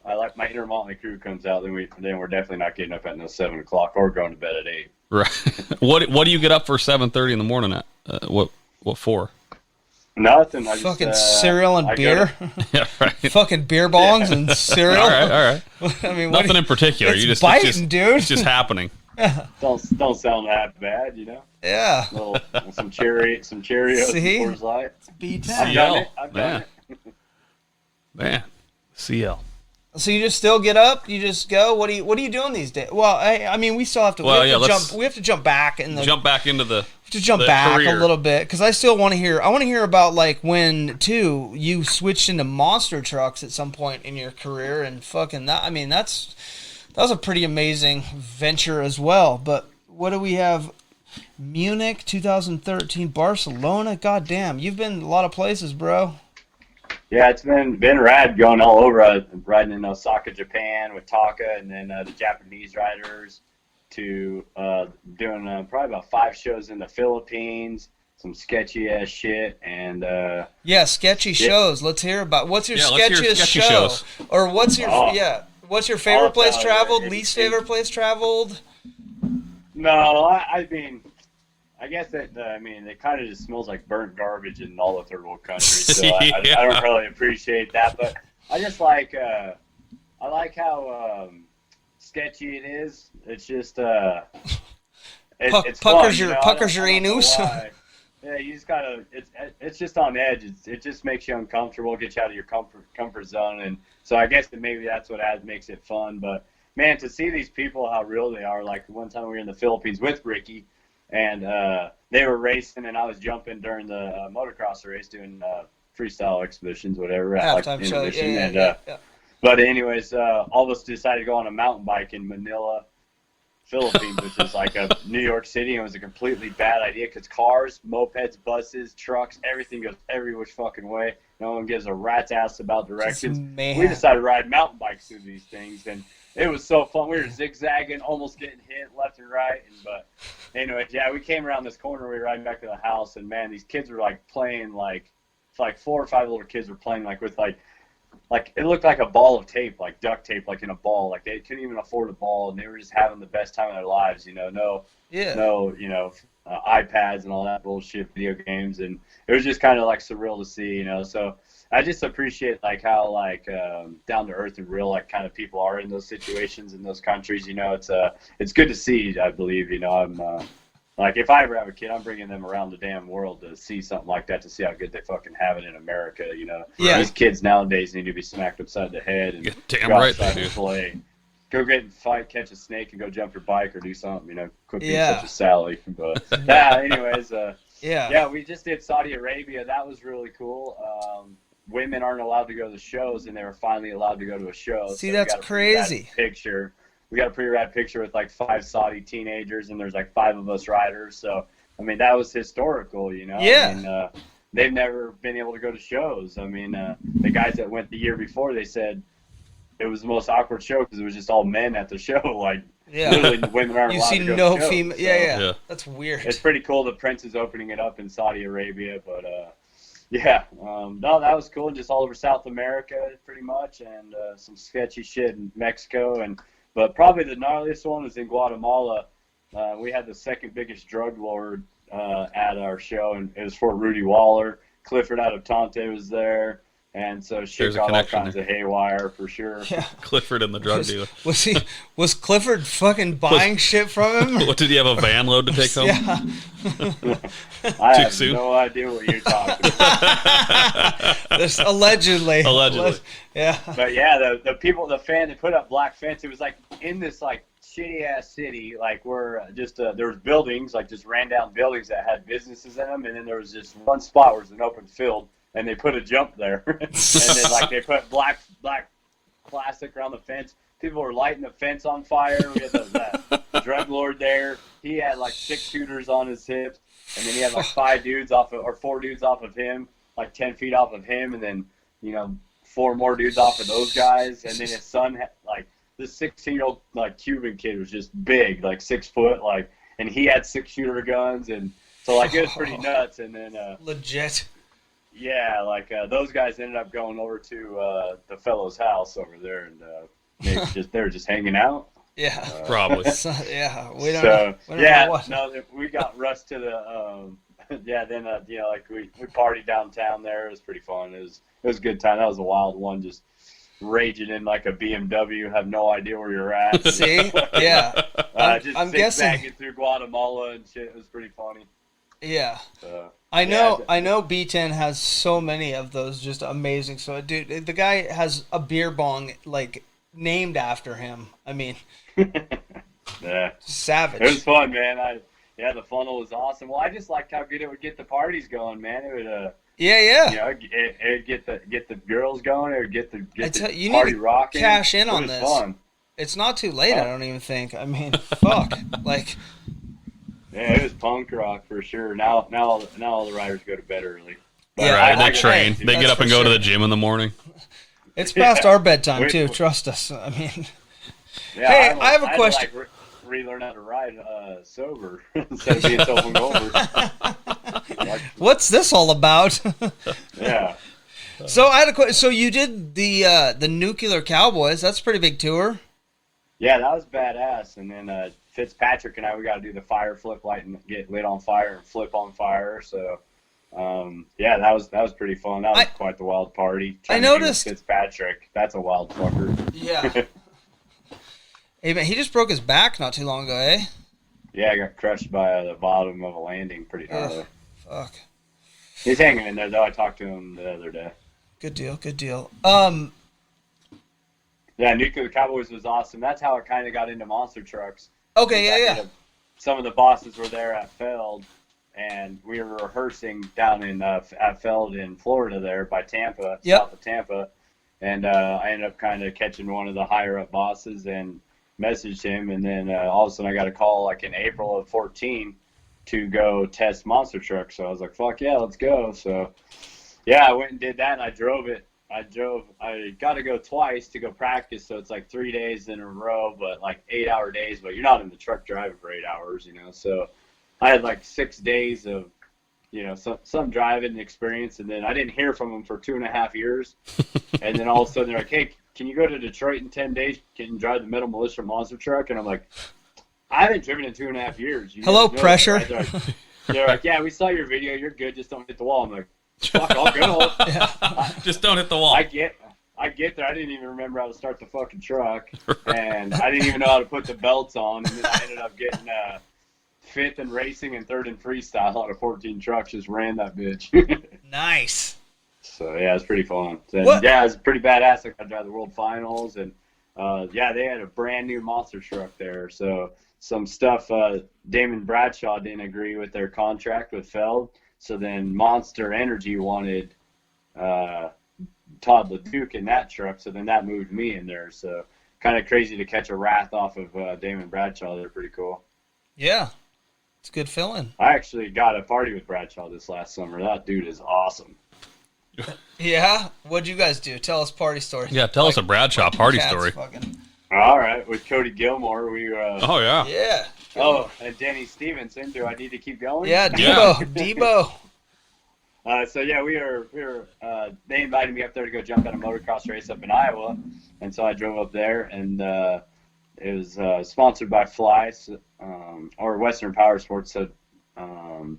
I like my inner Motley Crue comes out, then we're definitely not getting up at no 7 o'clock or going to bed at 8. Right. What do you get up for 7:30 in the morning at? What for? Nothing. I Fucking just, cereal and I beer. Yeah, right. Fucking beer bongs and cereal. All right. I mean, Nothing in particular. It's You just Buyten, it's just, dude. It's just happening. don't sound that bad, Yeah. Little, some Cheerios, See? Coors Light. B-10. I've done it. I've done it. Man. CL. So you just still get up? You just go? What are you doing these days? Well, I mean, we still have to. Well, We have to jump back in the. Jump back into the. To jump the back career. a little bit because I still want to hear. I want to hear about like when too you switched into monster trucks at some point in your career and fucking that. I mean, that was a pretty amazing venture as well. But what do we have? Munich, 2013, Barcelona. God damn, you've been a lot of places, bro. Yeah, it's been rad going all over. Riding in Osaka, Japan with Taka, and then the Japanese riders. To doing probably about 5 shows in the Philippines, some sketchy ass shit, and sketchy shows. Let's hear about what's your Yeah, let's hear sketchiest sketchy show, shows. or what's your what's your favorite I'll place tell you, traveled, least favorite place traveled? No, I mean, I guess that it kind of just smells like burnt garbage in all the third world countries. So I don't really appreciate that, but I just like I like how sketchy it is. It's just it's puckers fun, puckers your anus. Yeah, you just gotta. It's just on edge. It just makes you uncomfortable, gets you out of your comfort zone, and so I guess that maybe that's what makes it fun. But man, to see these people, how real they are. Like one time we were in the Philippines with Ricky, and they were racing, and I was jumping during the motocross race, doing freestyle exhibitions, whatever. Halftime show. Yeah. But anyways, all of us decided to go on a mountain bike in Manila, Philippines, which is like a New York City, and it was a completely bad idea because cars, mopeds, buses, trucks, everything goes every which fucking way. No one gives a rat's ass about directions. We decided to ride mountain bikes through these things, and it was so fun. We were zigzagging, almost getting hit left and right. But anyway, yeah, we came around this corner. We were riding back to the house, and man, these kids were like playing like 4 or 5 little kids were playing like with like it looked like a ball of tape, like duct tape, like in a ball. Like they couldn't even afford a ball, and they were just having the best time of their lives. No, iPads and all that bullshit, video games, and it was just kind of like surreal to see. So I just appreciate like how like down to earth and real like kind of people are in those situations in those countries. It's good to see. I believe. I'm like if I ever have a kid, I'm bringing them around the damn world to see something like that, to see how good they fucking have it in America. Yeah. These kids nowadays need to be smacked upside the head and damn go right outside they and do. play. Go get in a fight, catch a snake, and go jump your bike or do something. Quit being Yeah. such a Sally. But anyways, Yeah. we just did Saudi Arabia. That was really cool. Women aren't allowed to go to the shows, and they were finally allowed to go to a show. See, so that's crazy. We got a pretty rad picture with like 5 Saudi teenagers, and there's like 5 of us riders. So that was historical. Yeah. They've never been able to go to shows. The guys that went the year before, they said it was the most awkward show because it was just all men at the show. Like, literally, the women aren't You allowed see to go no to shows. female. So Yeah. That's weird. it's pretty cool. The Prince is opening it up in Saudi Arabia, but no, that was cool. Just all over South America, pretty much, and some sketchy shit in Mexico, but probably the gnarliest one was in Guatemala. We had the second biggest drug lord at our show, and it was for Rudy Waller. Clifford out of Tonte was there, and so shit There's a got all connection kinds of haywire for sure. Yeah. Clifford and the drug dealer. Was Clifford fucking buying shit from him? What, did he have a van load to take home? Yeah. I have soon? no idea what you're talking about. This allegedly. Yeah. But yeah, the people, the fan, they put up black fence. It was like in this like shitty ass city, like where just there was buildings, like just ran down buildings that had businesses in them, and then there was just one spot where it was an open field, and they put a jump there, and then like they put black plastic around the fence. People were lighting the fence on fire. We had the drug lord there. He had like 6 shooters on his hips, and then he had like 4 dudes off of him, like 10 feet off of him, and then 4 more dudes off of those guys, and then his son had like this 16-year-old like Cuban kid was just big, like 6 foot, like, and he had 6 shooter guns, and so like it was pretty nuts. And then Legit. yeah, like those guys ended up going over to the fellow's house over there, and they were just hanging out. Yeah. Probably. Yeah. We don't know. We don't know what. No, we got rushed to the then like we partied downtown there. It was pretty fun. It was a good time. That was a wild one, just raging in like a BMW, have no idea where you're at. See? Yeah. I'm guessing zigzagging through Guatemala and shit. It was pretty funny. Yeah. I know B-10 has so many of those just amazing. So dude, the guy has a beer bong like named after him. Yeah. Savage. It was fun, man. The funnel was awesome. Well, I just liked how good it would get the parties going, man. It would Yeah. it'd get the girls going. It would get the You party need to rocking. cash in It on was this. Fun. It's not too late, I don't even think. Fuck. Like, Yeah, it was punk rock for sure. Now all the riders go to bed early. But Yeah, Right, I- they train. They get that's up and for go to sure. the gym in the morning. it's past our bedtime Wait, too. wait. Trust us. Yeah, Hey, I have a had to, question. like, relearn how to ride sober instead of being so hungover. What's this all about? Yeah. So I had a question. So you did the Nuclear Cowboys. That's a pretty big tour. Yeah, that was badass. And then Fitzpatrick and I, we got to do the fire flip light and get lit on fire and flip on fire. So, yeah, that was pretty fun. That was quite the wild party. I noticed Fitzpatrick. That's a wild fucker. Yeah. Hey, man, he just broke his back not too long ago, eh? Yeah, I got crushed by the bottom of a landing pretty gnarly. Fuck. He's hanging in there, though. I talked to him the other day. Good deal, good deal. Yeah, Nuclear Cowboys was awesome. That's how I kind of got into monster trucks. Okay, yeah. Some of the bosses were there at Feld, and we were rehearsing down in at Feld in Florida there by Tampa, south of Tampa. And I ended up kind of catching one of the higher-up bosses and messaged him. And then all of a sudden I got a call like in April of 14 to go test monster trucks. So I was like, fuck yeah, let's go. So, yeah, I went and did that, and I drove it. I got to go twice to go practice, so it's like 3 days in a row, but like 8-hour days, but you're not in the truck driving for 8 hours, you know. So I had like 6 days of, you know, some driving experience, and then I didn't hear from them for 2.5 years. And then all of a sudden they're like, hey, can you go to Detroit in 10 days? Can you drive the Metal Militia monster truck? And I'm like, I haven't driven in 2.5 years. Hello, pressure. They're like, yeah, we saw your video. You're good. Just don't hit the wall. I'm like, fuck, I'll go. Just don't hit the wall. I get there. I didn't even remember how to start the fucking truck, and I didn't even know how to put the belts on. And then I ended up getting 5th in racing and 3rd in freestyle out of 14 trucks. Just ran that bitch. Nice. So yeah, it's pretty fun. And, yeah, it's pretty badass. I got to drive the World Finals, and yeah, they had a brand new monster truck there. So some stuff Damon Bradshaw didn't agree with their contract with Feld. So then Monster Energy wanted Todd LeDuc in that truck. So then that moved me in there. So kind of crazy to catch a wrath off of Damon Bradshaw. They're pretty cool. Yeah. It's a good fill-in. I actually got a party with Bradshaw this last summer. That dude is awesome. Yeah? What'd you guys do? Tell us party story. Yeah, tell us a Bradshaw party story. Fucking... All right. With Cody Gilmore, we oh, yeah. Yeah. Oh, and Denny Stevenson. Do I need to keep going? Yeah, Debo. So yeah, we were. They invited me up there to go jump at a motocross race up in Iowa, and so I drove up there, and it was sponsored by Fly, or Western Power Sports. So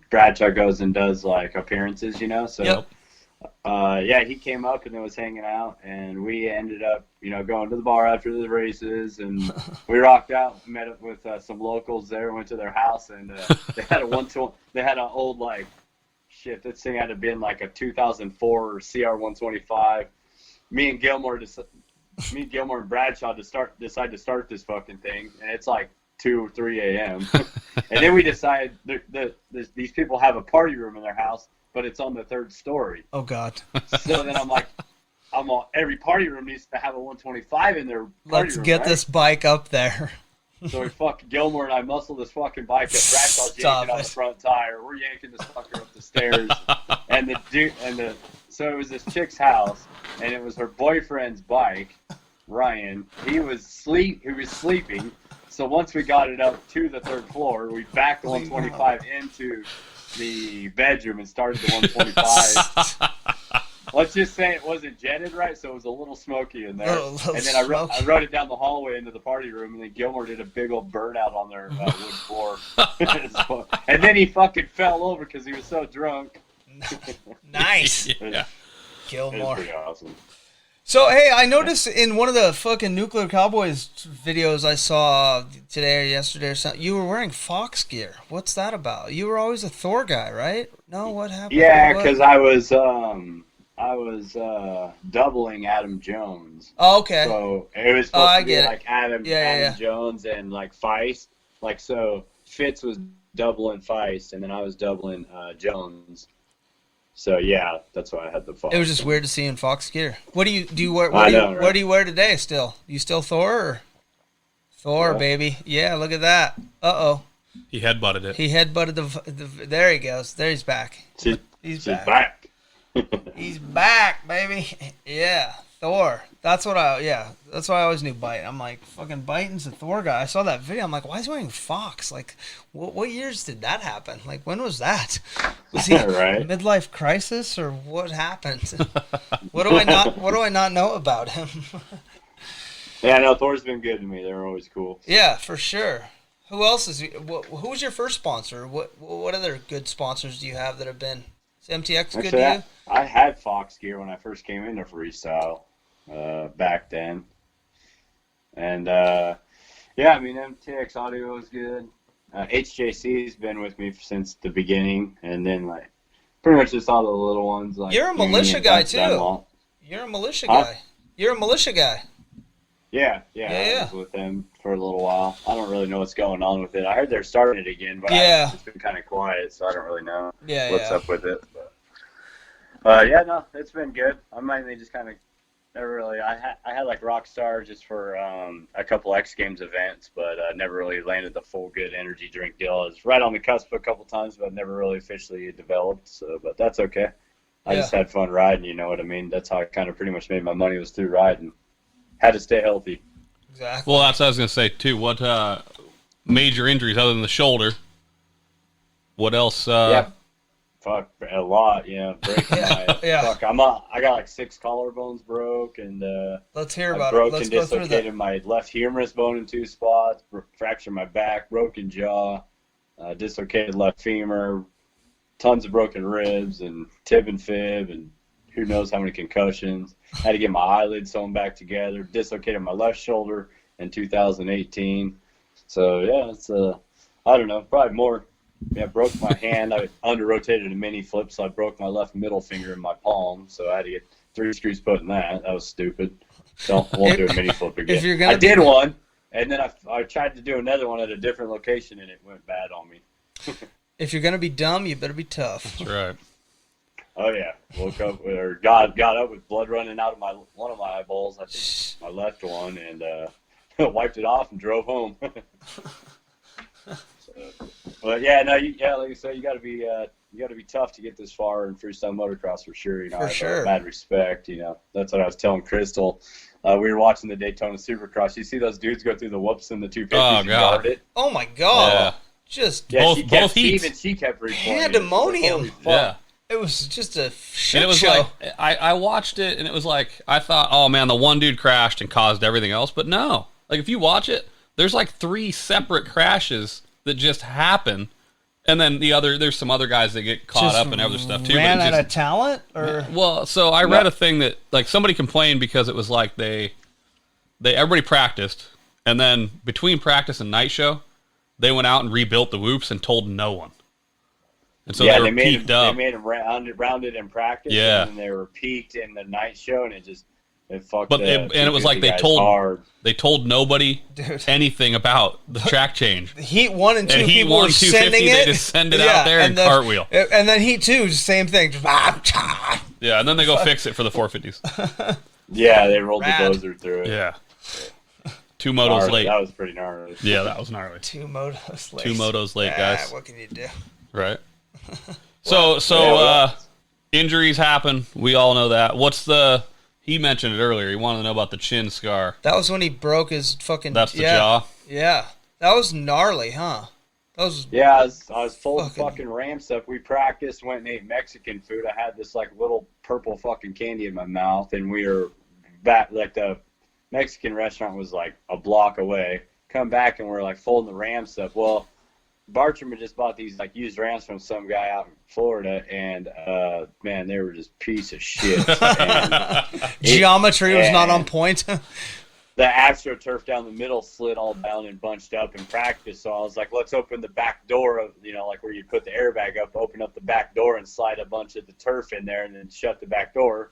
Bradshaw goes and does like appearances, you know. So yeah, he came up and then was hanging out, and we ended up, you know, going to the bar after the races, and we rocked out, met up with some locals there, went to their house, and they had an old like. Shit, this thing had to been like a 2004 CR125. Me and Gilmore and Bradshaw decide to start this fucking thing, and it's like 2 or 3 a.m. And then we decide these people have a party room in their house, but it's on the 3rd story. Oh God. So then I'm like, every party room needs to have a 125 in their party Let's room, get right? this bike up there. So we fucking Gilmore and I muscle this fucking bike up. Bradshaw's yanking on the front tire. We're yanking this fucker up the stairs. So it was this chick's house, and it was her boyfriend's bike, Ryan. He was sleeping. So once we got it up to the 3rd floor, we backed the 125 into the bedroom and started the 125. Let's just say it wasn't jetted right, so it was a little smoky in there. And then I rode it down the hallway into the party room, and then Gilmore did a big old burnout on their wood floor. And then he fucking fell over because he was so drunk. Nice. Yeah. Gilmore. It was pretty awesome. So, hey, I noticed in one of the fucking Nuclear Cowboys videos I saw today or yesterday or something, you were wearing Fox gear. What's that about? You were always a Thor guy, right? No, what happened? Yeah, because I was doubling Adam Jones. Oh, okay. So it was supposed to be like Adam Jones and like Feist. Like, so Fitz was doubling Feist, and then I was doubling Jones. So yeah, that's why I had the Fox. It was just weird to see in Fox gear. What do you wear? Right? What do you wear today? Still, you still Thor? Or? Thor, yeah. Baby. Yeah, look at that. Uh-oh. He headbutted it. He headbutted the there he goes. There he's back. He's back. He's back, baby. Yeah, Thor. That's why I always knew Buyten. I'm like, fucking Buyten's a Thor guy. I saw that video. I'm like, why is he wearing Fox? Like, what years did that happen? Like, when was that? Was he right. Midlife crisis or what happened? What do I not know about him? Yeah, no, Thor's been good to me. They're always cool. Yeah, for sure. Who else is? Who was your first sponsor? What other good sponsors do you have that have been? Is MTX good Actually, to you? I had Fox gear when I first came into freestyle back then, and yeah, I mean MTX audio is good. HJC's been with me since the beginning, and then like pretty much just all the little ones. Like You're a Uni militia and guy Dutch too. Dunlop. You're a militia Huh? guy. You're a militia guy. Yeah. Yeah. I was with them for a little while. I don't really know what's going on with it. I heard they're starting it again, but Yeah. it's been kind of quiet, so I don't really know Yeah, what's yeah. up with it. But yeah, no, it's been good. I mainly just kind of never really. I had like Rockstar just for a couple X Games events, but never really landed the full good energy drink deal. I was right on the cusp a couple times, but never really officially developed. So, but that's okay. I Yeah. just had fun riding. You know what I mean? That's how I kind of pretty much made my money was through riding. Had to stay healthy. Exactly. Well, that's what I was gonna say too. What major injuries other than the shoulder? What else? Yeah. Fuck, a lot, yeah. Breaking my Yeah. fuck. I got like 6 collarbones broke, and Let's hear I about it. broke Let's and go through that. dislocated my left humerus bone in 2 spots, fractured my back, broken jaw, dislocated left femur, tons of broken ribs, and tib and fib, and who knows how many concussions. Had to get my eyelids sewn back together, dislocated my left shoulder in 2018. So, yeah, it's, I don't know, probably more. Yeah, broke my hand. I under-rotated a mini flip, so I broke my left middle finger in my palm. So I had to get 3 screws put in that. That was stupid. Won't do a mini flip again. If you're gonna I did one, and then I tried to do another one at a different location, and it went bad on me. If you're gonna be dumb, you better be tough. That's right. Oh yeah, woke up or got up with blood running out of one of my eyeballs. I think my left one, and wiped it off and drove home. But yeah, no, like I said, you got to be tough to get this far in freestyle motocross for sure. You know, For I have sure. mad respect. You know, that's what I was telling Crystal. We were watching the Daytona Supercross. You see those dudes go through the whoops in the 250s Oh, and God. guard it. Oh my god! Yeah. Just Yeah, Both heats. Even she kept reporting. Pandemonium. Holy fuck. Yeah. it was just a shit And it was show. like I watched it, and it was like I thought, oh man, the one dude crashed and caused everything else. But no, like if you watch it, there's like 3 separate crashes that just happen, and then there's some other guys that get caught Just up in other stuff too. Ran but it out just, of talent, or well, so I read a thing that like somebody complained because it was like everybody practiced, and then between practice and night show, they went out and rebuilt the whoops and told no one. And so Yeah, they were made peaked them, up. They made them rounded in practice. Yeah. And then they were peaked in the night show, and it fucked. But the and it was like 250 guys hard. they told nobody Dude. anything about the track change. Heat 1 and 2 And Heat people 1, were 250, sending they it. just send it out there and then, cartwheel. And then Heat 2, same thing. Just, Yeah, and then they go fix it for the 450s. Yeah, they rolled Rad. the dozer through it. Yeah. 2 motos Gnarly. late. That was pretty gnarly. Yeah, that was gnarly. 2 motos late. 2 motos late, guys. What can you do? Right. So injuries happen. We all know that. He mentioned it earlier. He wanted to know about the chin scar. That was when he broke his fucking. That's the jaw. Yeah, that was gnarly, huh? That was. Yeah, I was full of Fucking- fucking ram stuff. We practiced, went and ate Mexican food. I had this like little purple fucking candy in my mouth, and we were back like the Mexican restaurant was like a block away. Come back and we're like folding the ram stuff. Well, Bartram had just bought these like used rams from some guy out in Florida, and man, they were just piece of shit. And Geometry was not and- on point. the AstroTurf down the middle slid all down and bunched up in practice. So I was like, let's open the back door of, like where you put the airbag up, open up the back door and slide a bunch of the turf in there and then shut the back door.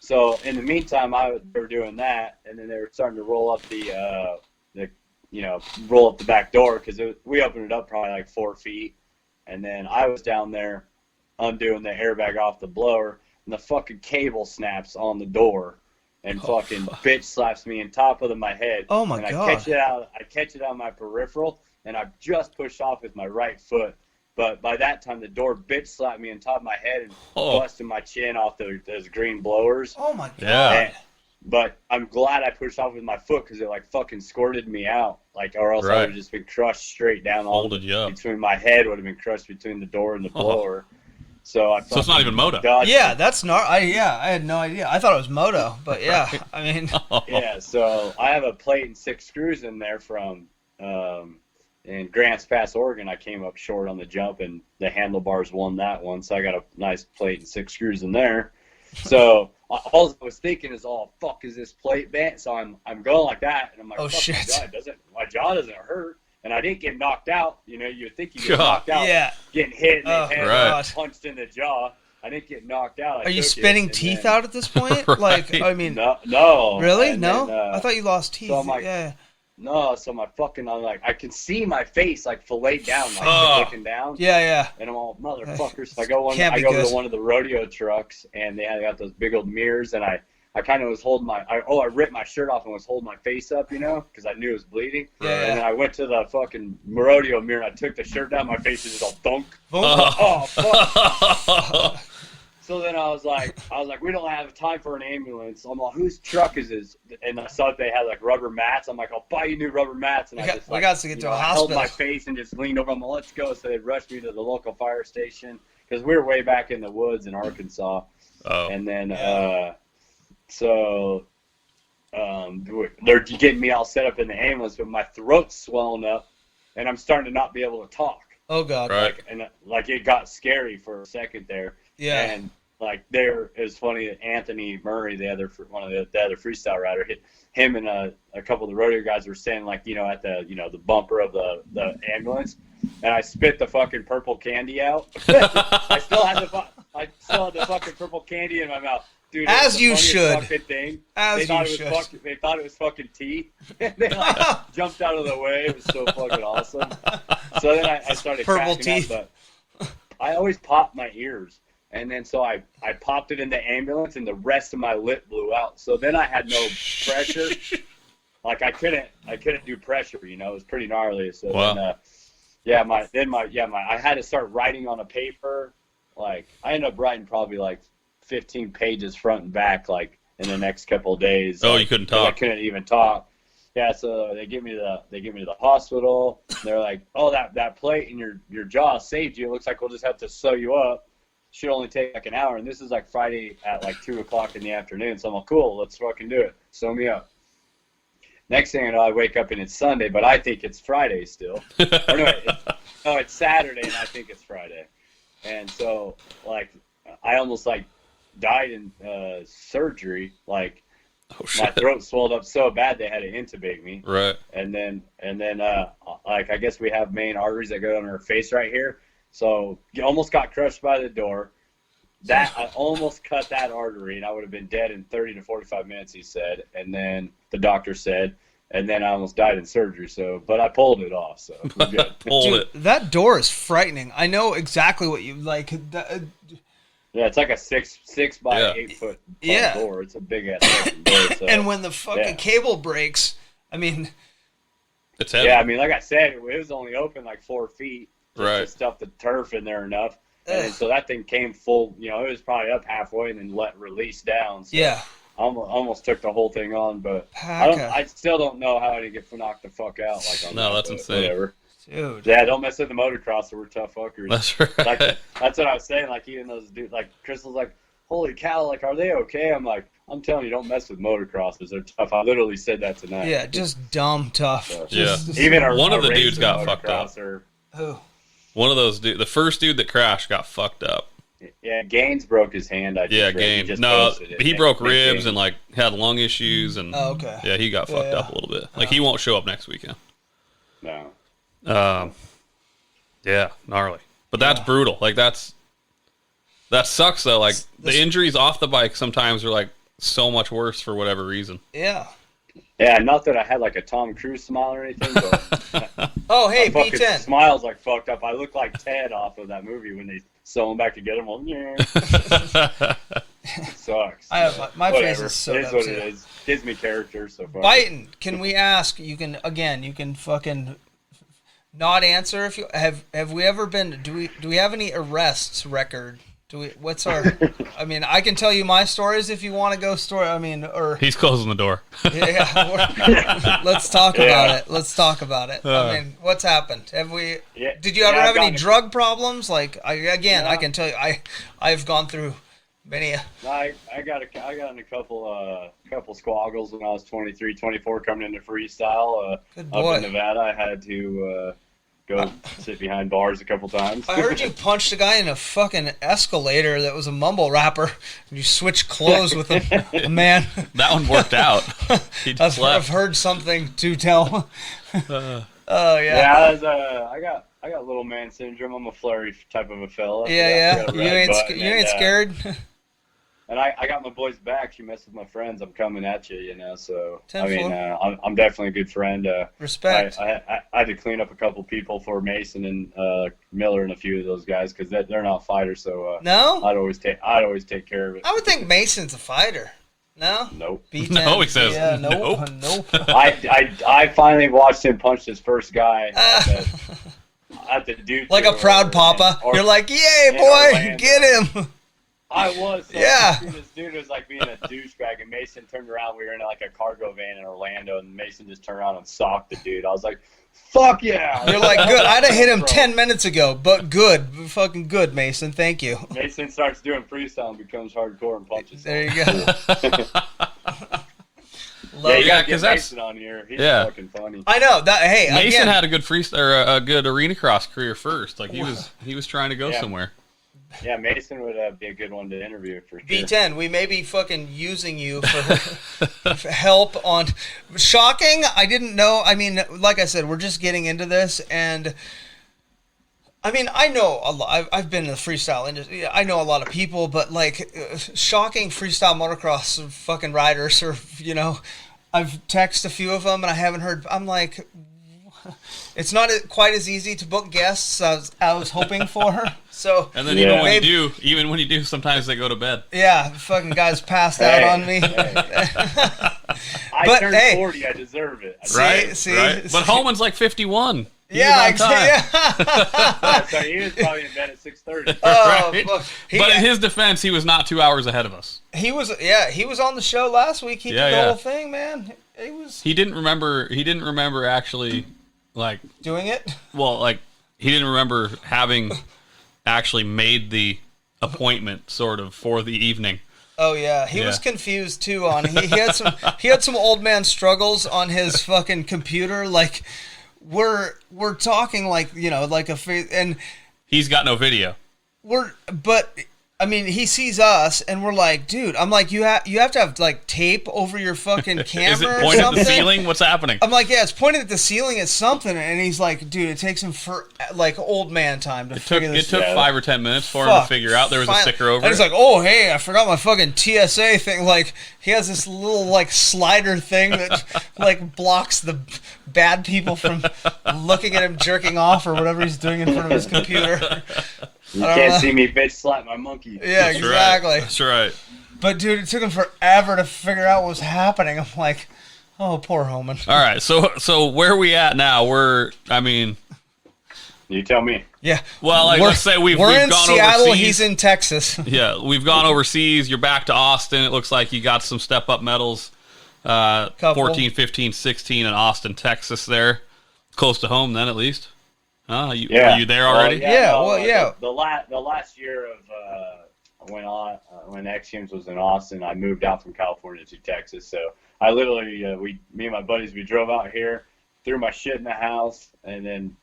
So in the meantime, they were doing that, and then they were starting to roll up roll up the back door because we opened it up probably like 4 feet. And then I was down there undoing the airbag off the blower, and the fucking cable snaps on the door. And fucking bitch slaps me on top of my head. Oh, my and God. I catch it out of my peripheral, and I just pushed off with my right foot. But by that time, the door bitch slapped me on top of my head and busted my chin off those green blowers. Oh my god! Yeah. But I'm glad I pushed off with my foot because it like fucking squirted me out, or else I Right. would have just been crushed straight down. Folded you up. Between my head would have been crushed between the door and the blower. So I So it's not even moto. Yeah, that's not. I had no idea. I thought it was moto, but yeah, I mean, Yeah, so I have a plate and 6 screws in there from in Grants Pass, Oregon. I came up short on the jump, and the handlebars won that one. So I got a nice plate and 6 screws in there. So all I was thinking is, oh fuck, is this plate bent? So I'm going like that, and I'm like, oh fuck, shit, my jaw doesn't hurt, and I didn't get knocked out. You know, you'd think you get knocked out, yeah, getting hit in the head, right. punched in the jaw. I didn't get knocked out. Are you spinning teeth out at this point? Right. Like, I mean, no. Really? And No, then, I thought you lost teeth. So I'm like, yeah. No, so I'm like, I can see my face like filleted down, like looking down. Yeah. And I'm all, motherfuckers. So I go Good. to one of the rodeo trucks, and they got those big old mirrors, and I kind of was holding I ripped my shirt off and was holding my face up, you know, because I knew it was bleeding. Yeah. And then I went to the fucking rodeo mirror, and I took the shirt down, my face is just all thunk. Oh, Fuck. So then I was like, we don't have time for an ambulance. I'm like, whose truck is this? And I saw that they had like rubber mats. I'm like, I'll buy you new rubber mats. And we got to get to a hospital. I held my face and just leaned over. I'm like, let's go. So they rushed me to the local fire station because we were way back in the woods in Arkansas. Oh. And then, they're getting me all set up in the ambulance, but my throat's swelling up, and I'm starting to not be able to talk. Oh God. Right. Like it got scary for a second there. Yeah. And like it was funny that Anthony Murray, one of the other freestyle rider, him and a couple of the rodeo guys were standing like, you know, at the, you know, the bumper of the ambulance, and I spit the fucking purple candy out. I still had the fucking purple candy in my mouth. Dude, as you should. Thing. As they you should. They thought it was fucking tea. They like jumped out of the way. It was so fucking awesome. So then I started purple cracking teeth. up, but I always pop my ears. And then so I popped it in the ambulance, and the rest of my lip blew out. So then I had no pressure. Like I couldn't do pressure, you know. It was pretty gnarly. So wow. then I had to start writing on a paper. Like I ended up writing probably like 15 pages front and back, like in the next couple of days. Oh, like, you couldn't talk. I couldn't even talk. Yeah, so they get me to the hospital. They're like, oh, that plate in your jaw saved you. It looks like we'll just have to sew you up. Should only take like an hour, and this is like Friday at like 2:00 in the afternoon. So I'm like, cool, let's fucking do it. Sew me up. Next thing I know, I wake up and it's Sunday, but I think it's Friday still. Or no, it's Saturday, and I think it's Friday. And so like I almost like died in surgery. Like my throat swelled up so bad they had to intubate me. Right. And then like I guess we have main arteries that go on our face right here. So you almost got crushed by the door. I almost cut that artery, and I would have been dead in 30 to 45 minutes, he said. And then the doctor said, and then I almost died in surgery. So, but I pulled it off, so we're good. Dude, that door is frightening. I know exactly what you like. Yeah, it's like a 6 by 8 foot door. It's a big ass door. So, and when the fucking cable breaks, I mean, it's heavy. Yeah, I mean, like I said, it was only open like 4 feet. Right. To stuff the turf in there enough. And then, so that thing came full, you know, it was probably up halfway and then release down. So yeah. I almost took the whole thing on, but I still don't know how I didn't get knocked the fuck out. Like that's insane. Whatever. Dude. Yeah, don't mess with the motocrosser. We're tough fuckers. That's right. Like, that's what I was saying. Like, even those dudes, like, Crystal's like, holy cow, like, are they okay? I'm like, I'm telling you, don't mess with motocrossers. They're tough. I literally said that tonight. Yeah, just dumb tough. So, yeah. Even one of the dudes got fucked up. Who? One of those dudes, the first dude that crashed got fucked up. Yeah, Gaines broke his hand. Gaines. No, he broke ribs and like had lung issues and. Oh, okay. Yeah, he got fucked up a little bit. Like he won't show up next weekend. No. Yeah, gnarly. But that's brutal. Like that sucks though. Like the injuries off the bike sometimes are like so much worse for whatever reason. Yeah. Yeah, not that I had like a Tom Cruise smile or anything, but oh, hey, my B-10. smile's like fucked up. I look like Ted off of that movie when they sew him back together. Well, yeah. It sucks. I have my face is so it is what it is. Gives me character so far. Buyten, can we ask? You can fucking not answer if you have we ever been? Do we have any arrests record What's our? I mean, I can tell you my stories if you want to go story. I mean, or He's closing the door. let's talk about it. Let's talk about it. I mean, what's happened? Have we? Yeah. Did you ever have any gotten- drug problems? Like, I No. can tell you, I've gone through many. I got in a couple squaggles when I was 23, 24 coming into freestyle. Good Up boy. in Nevada, I had to go sit behind bars a couple times. I heard you punched a guy in a fucking escalator that was a mumble rapper. And you switched clothes with a man. That one worked out. He just I've left. heard something to tell. Oh yeah. Yeah, I got little man syndrome. I'm a flurry type of a fella. Yeah. I got a You red ain't button you ain't and, scared. And I got my boys back. You mess with my friends, I'm coming at you. You know, so I mean, Tenfold. I'm definitely a good friend. Respect. I had to clean up a couple people for Mason and Miller and a few of those guys because they're not fighters. So No? I'd always take care of it. I would think Mason's a fighter. No? Nope. B-10. No, he says yeah, nope. Nope. I finally watched him punch his first guy at the dude. Like a proud papa. You're like, yay, in boy, Orlando. get him. I was. So Yeah. This dude was like being a douchebag, and Mason turned around. We were in like a cargo van in Orlando, and Mason just turned around and socked the dude. I was like, "Fuck yeah!" You're like, good. I'd have hit him Bro. 10 minutes ago, but good. Fucking good, Mason. Thank you. Mason starts doing freestyle and becomes hardcore and punches. There you go. Yeah, you gotta 'cause get that's- Mason on here. He's Yeah. fucking funny. I know that. Hey, Mason again, had a good a good arena cross career first. Like he was trying to go Yeah. somewhere. Yeah, Mason would be a good one to interview for sure. B-10. We may be fucking using you for help on. Shocking. I didn't know. I mean, like I said, we're just getting into this, and I mean, I know a lot. I've been in the freestyle industry. I know a lot of people, but like, shocking freestyle motocross fucking riders, or I've texted a few of them, and I haven't heard. I'm like, it's not quite as easy to book guests as I was hoping for. So, And then Yeah. even when you do, sometimes they go to bed. yeah, fucking guys passed out on me. I But, turned hey. 40. I deserve it. Right? See? Right? But Holman's like 51. He was Yeah, on time. yeah. So he was probably in bed at 6:30. Oh, Right? fuck. But in his defense, he was not 2 hours ahead of us. He was on the show last week. He Yeah, did the yeah. whole thing, man. He was He didn't remember actually, like, doing it. well, like, he didn't remember having actually made the appointment sort of for the evening. Oh yeah, he was confused too. He had some old man struggles on his fucking computer. Like we're talking like like and He's got no video. but I mean, he sees us, and we're like, dude. I'm like, you have to have like tape over your fucking camera. Is it or pointed at something? the ceiling? What's happening? I'm like, yeah, it's pointed at the ceiling at something, and he's like, dude, it takes him for like old man time to figure It this. took Yeah. 5 or 10 minutes for him to figure out there was a Finally. sticker over And he's it. like, oh, hey, I forgot my fucking TSA thing. Like, he has this little, like, slider thing that, like, blocks the bad people from looking at him jerking off or whatever he's doing in front of his computer. You I don't can't know. see me bitch slap my monkey. Yeah, That's exactly. Right. That's right. But, dude, it took him forever to figure out what was happening. I'm like, oh, poor Holman. All right, so where are we at now? You tell me. Yeah. Well, like, let's say we've in gone Seattle, overseas. he's in Texas. Yeah, we've gone overseas. You're back to Austin. It looks like you got some step-up medals. 14, 15, 16 in Austin, Texas there. Close to home then, at least. Are you there already? The last year of when X Games was in Austin, I moved out from California to Texas. So I literally, me and my buddies, we drove out here, threw my shit in the house, and then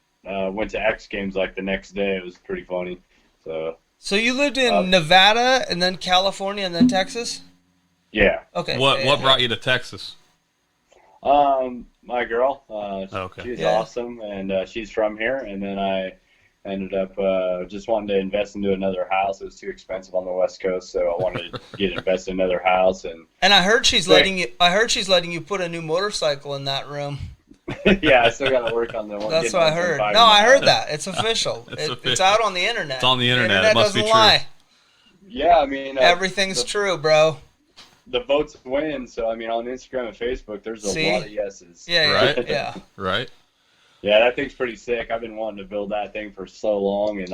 went to X Games like the next day. It was pretty funny. So you lived in Nevada and then California and then Texas? Yeah. Okay. What brought you to Texas? My girl, Okay. she's Yeah. awesome, and she's from here. And then I ended up just wanting to invest into another house. It was too expensive on the West Coast, so I wanted to invest in another house. And I heard she's letting you put a new motorcycle in that room. yeah, I still got to work on the one. That's getting what I one heard. from No, I heard 5. that. It's official. It's It's official. out on the internet. It's on the internet. internet It must be doesn't true. lie. Yeah, I mean Everything's true, bro. the votes win. So I mean, on Instagram and Facebook, there's a See? lot of yeses. Yeah, Right? yeah. Right? Yeah, that thing's pretty sick. I've been wanting to build that thing for so long, and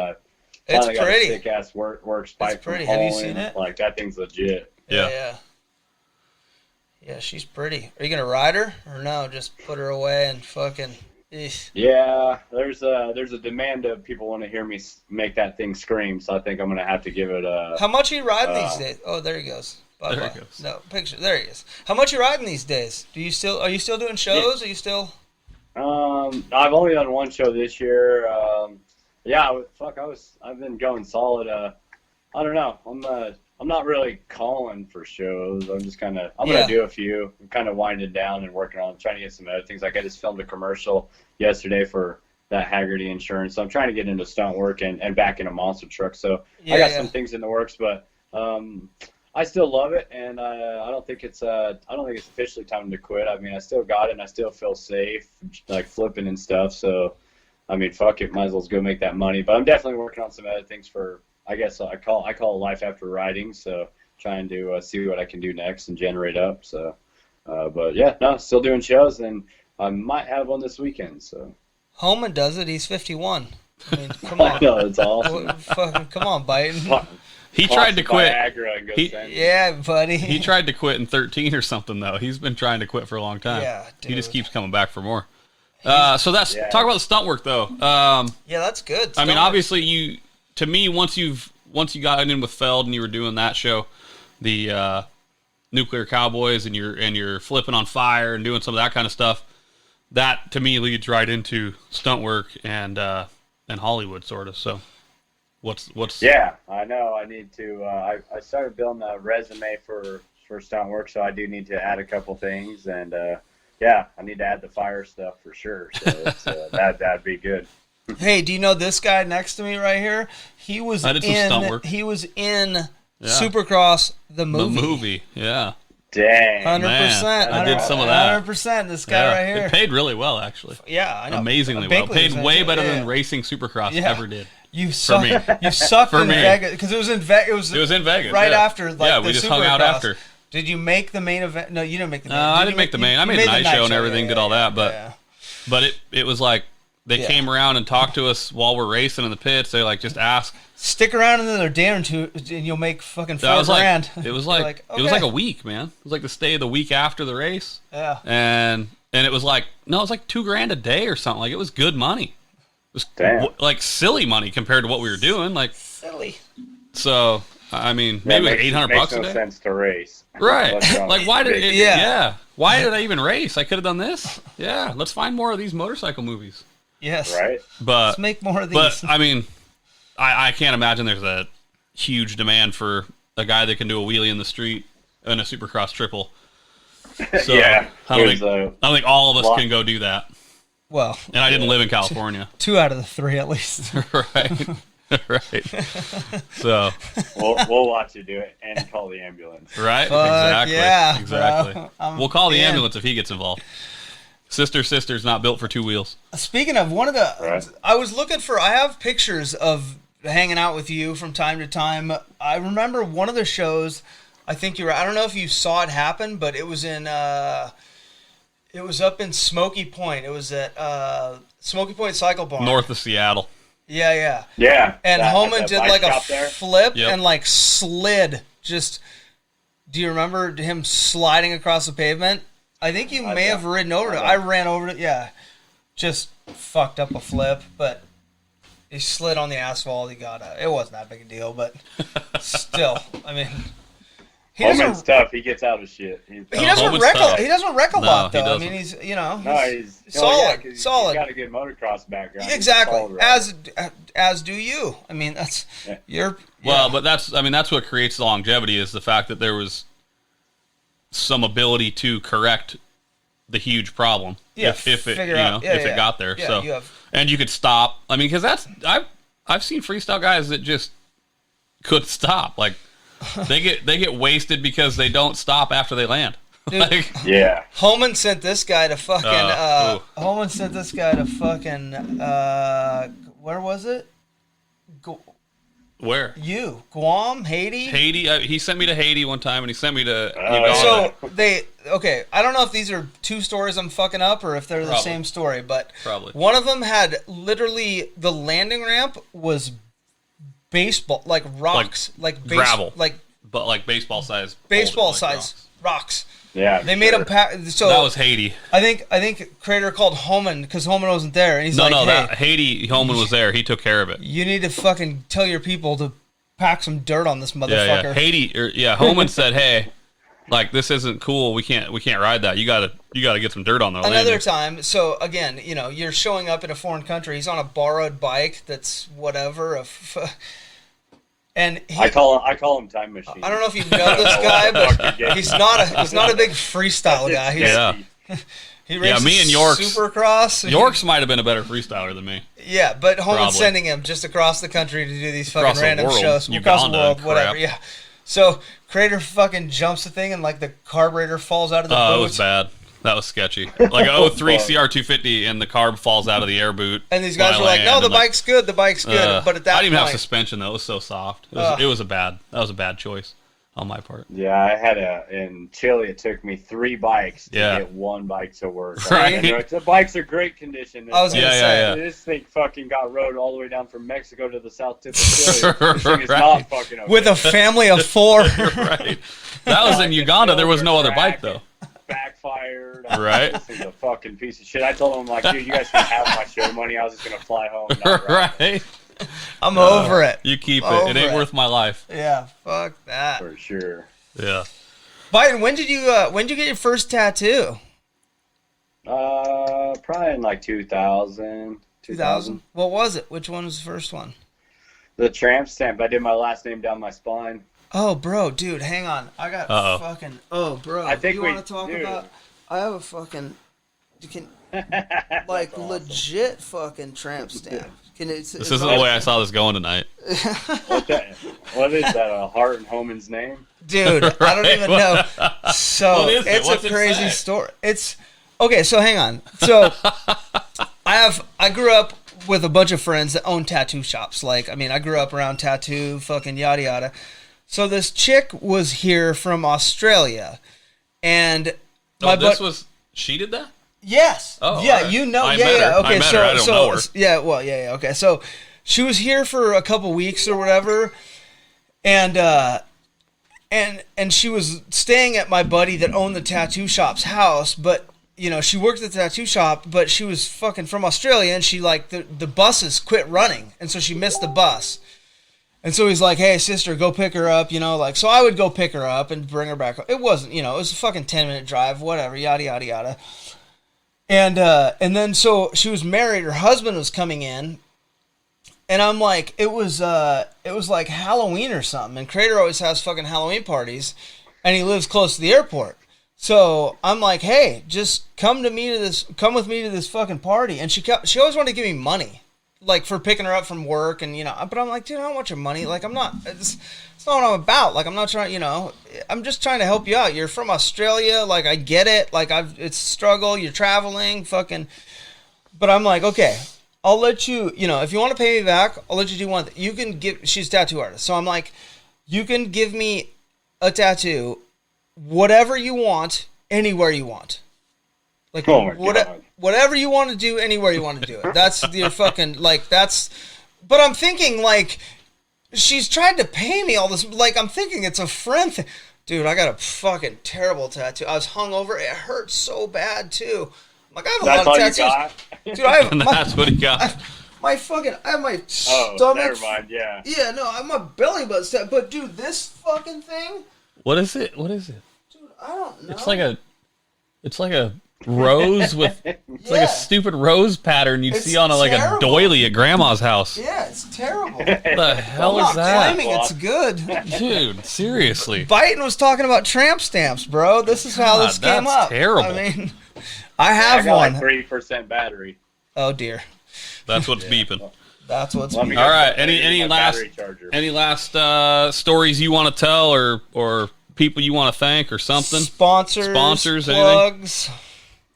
It's Finally got a pretty. sick ass work spike It's pretty. from Have you home, seen it? Like that thing's legit. Yeah. Yeah, she's pretty. Are you gonna ride her or no? Just put her away and fucking. Eesh. Yeah, there's a demand of people want to hear me make that thing scream, so I think I'm gonna have to give it a. How much are you riding these days? Oh, there he goes. Bye-bye. There he goes. No picture. There he is. How much are you riding these days? Are you still doing shows? Are you still? I've only done one show this year. I've been going solid. I don't know. I'm not really calling for shows. I'm just I'm gonna do a few. I'm kind of winding down and working on trying to get some other things. Like I just filmed a commercial yesterday for that Haggerty insurance. So I'm trying to get into stunt work and back in a monster truck. So I got some things in the works, but I still love it, and I don't think it's officially time to quit. I mean, I still got it, and I still feel safe, like flipping and stuff. So, I mean, fuck it, might as well go make that money. But I'm definitely working on some other things for. I guess I call it life after riding. So, trying to see what I can do next and generate up. So, but yeah, no, still doing shows, and I might have one this weekend. So. Holman does it. He's 51. I mean, come on. I know, it's awesome. Fucking come on, Buyten. He tried to quit. Yeah, buddy. He tried to quit in 13 or something though. He's been trying to quit for a long time. Yeah, dude. He just keeps coming back for more. So talk about the stunt work though. Yeah, that's good. I mean, obviously once you got in with Feld and you were doing that show, the Nuclear Cowboys, and you're flipping on fire and doing some of that kind of stuff, that to me leads right into stunt work and Hollywood sort of. So what's Yeah, I know. I need to. I started building a resume for stunt work, so I do need to add a couple things, and I need to add the fire stuff for sure. So that'd be good. Hey, do you know this guy next to me right here? He was I did some stunt work. He was in Supercross the movie. The movie, yeah. Dang. 100%. I did some of that. 100%. This guy right here. It paid really well, actually. Yeah, I know. Amazingly well. Paid way better than racing Supercross ever did. You sucked in Vegas because it was in Vegas. It was in Vegas right after. We just hung out after. Did you make the main event? No, you didn't make the main. No, I didn't make the main. I made the night show and everything. Did all that, but it was like they came around and talked to us while we're racing in the pits. They like just asked. Stick around another day or two, and you'll make fucking $4,000. It was like it was like a week, man. It was like the stay of the week after the race. Yeah. And it was like it was like $2,000 a day or something. Like it was good money. It was like silly money compared to what we were doing. Like silly. So I mean, maybe like $800 a day. Makes no sense to race. Right. Like why did it? Yeah. Why did I even race? I could have done this. Yeah. Let's find more of these motorcycle movies. Yes. Right. But let's make more of these. But I mean, I can't imagine there's a huge demand for a guy that can do a wheelie in the street in a Supercross triple. So I don't think all of us can go do that. Well, and I didn't live in California. 2 out of the 3 at least. Right. Right. So we'll watch you do it and call the ambulance. Right. Fuck Exactly. Bro. We'll call the ambulance if he gets involved. Sister's not built for 2 wheels. Speaking of one of the, I was looking for. I have pictures of hanging out with you from time to time. I remember one of the shows. I think you're. I don't know if you saw it happen, but it was in. It was up in Smoky Point. It was at Smoky Point Cycle Barn, north of Seattle. Yeah. And Holman did like a flip and like slid. Just. Do you remember him sliding across the pavement? I think you may have ridden over it. I ran over it. Yeah, just fucked up a flip, but he slid on the asphalt. He got it wasn't that big a deal, but still, I mean, Holman's tough. He gets out of shit. He doesn't wreck a lot though. I mean, he's he's solid. He's got a good motocross background. Exactly, as do you. I mean, that's but that's what creates the longevity is the fact that there was some ability to correct the huge problem if it got there. And you could stop. I mean, because I've seen freestyle guys that just couldn't stop. Like they get wasted because they don't stop after they land. Dude, Holman sent this guy to fucking. Holman sent this guy to fucking. Where was it? Where? Guam, Haiti? Haiti. He sent me to Haiti one time, and he sent me to Uganda. I don't know if these are 2 stories I'm fucking up or if they're the same story, but probably. One of them had literally the landing ramp was baseball, like rocks, gravel, like but like baseball size rocks. Yeah, they made him pack. So that was Haiti. I think Crater called Holman because Holman wasn't there, and he's no, hey, that Haiti Holman was there. He took care of it. You need to fucking tell your people to pack some dirt on this motherfucker. Holman said, hey. Like, this isn't cool. We can't ride that. You gotta get some dirt on there. Another time. So again, you're showing up in a foreign country. He's on a borrowed bike. That's whatever. And I call him Time Machine. I don't know if you know this guy, but he's not a big freestyle guy. He races me and York's Supercross. York's might have been a better freestyler than me. Yeah, but Holman's sending him just across the country to do these fucking random shows. Across the world, whatever. Yeah. So Crater fucking jumps the thing and like the carburetor falls out of the boot. Oh, it was bad. That was sketchy. Like an 03 CR250 and the carb falls out of the air boot. And these guys were like, "No, the bike's good. The bike's good." But at that I didn't point, have suspension though. It was so soft. It was that was a bad choice on my part. Yeah, I had in Chile. It took me 3 bikes to get one bike to work. Right. The bikes are great condition. I was gonna say this thing fucking got rode all the way down from Mexico to the south tip of Chile. This thing is not fucking okay. With a family of 4. Right. That was in Uganda. There was no other bike though. Backfired. Right. This is a fucking piece of shit. I told him, like, dude, you guys can have my show money. I was just gonna fly home. And not ride. Right. I'm over it. You keep it. It ain't worth my life. Yeah, fuck that. For sure. Yeah. Buyten, when did you get your first tattoo? Probably in like 2000. 2000. What was it? Which one was the first one? The tramp stamp. I did my last name down my spine. Oh, bro, dude, hang on. I got fucking. Oh, bro. I think you want to talk about? I have a fucking. You can like awesome. Legit fucking tramp stamp. This isn't the way I saw this going tonight. What is that? A Heart and Homan's name? Dude, I don't even know. So it's a crazy story. It's okay. So hang on. So I grew up with a bunch of friends that own tattoo shops. Like, I mean, I grew up around tattoo, fucking yada yada. So this chick was here from Australia, and she did that? Yes. Oh, yeah, right. you know. I yeah, met yeah. her. Okay, I met her. I don't know her. Yeah, well, yeah, yeah. Okay, so she was here for a couple weeks or whatever, and she was staying at my buddy that owned the tattoo shop's house, but. She worked at the tattoo shop, but she was fucking from Australia, and she, like, the buses quit running, and so she missed the bus. And so he's like, hey, sister, go pick her up, so I would go pick her up and bring her back. It wasn't, it was a fucking 10-minute drive, whatever, yada, yada, yada. And then, so she was married, her husband was coming in, and I'm like, it was like Halloween or something, and Crater always has fucking Halloween parties, and he lives close to the airport. So I'm like, hey, just come with me to this fucking party. And she always wanted to give me money, like for picking her up from work, and but I'm like, dude, I don't want your money. Like, I'm not. It's not what I'm about. Like, I'm not trying. I'm just trying to help you out. You're from Australia. Like, I get it. Like, it's a struggle. You're traveling, fucking. But I'm like, okay, I'll let you. If you want to pay me back, I'll let you do one thing. You can give. She's a tattoo artist, so I'm like, you can give me a tattoo. Whatever you want, anywhere you want. Like, whatever you want to do, anywhere you want to do it. That's your fucking, like, that's... But I'm thinking, like, she's tried to pay me all this... Like, I'm thinking it's a friend thing. Dude, I got a fucking terrible tattoo. I was hungover. It hurt so bad, too. Like, I have a lot of tattoos. Dude, I have... That's what he got. I have my stomach... Oh, never mind, yeah. Yeah, no, I have my belly button. But, dude, this fucking thing... What is it? Dude, I don't know. It's like a rose with it's like a stupid rose pattern you'd see on a doily at grandma's house. Yeah, it's terrible. What the hell is that? I'm not claiming it's good. Dude, seriously. Buyten was talking about tramp stamps, bro. This is how this came up. That's terrible. I mean, I have one. Like 3% battery. Oh dear. That's what's beeping. That's what's beeping. All right. Any last stories you want to tell or people you want to thank or something? Sponsors, plugs. Anything?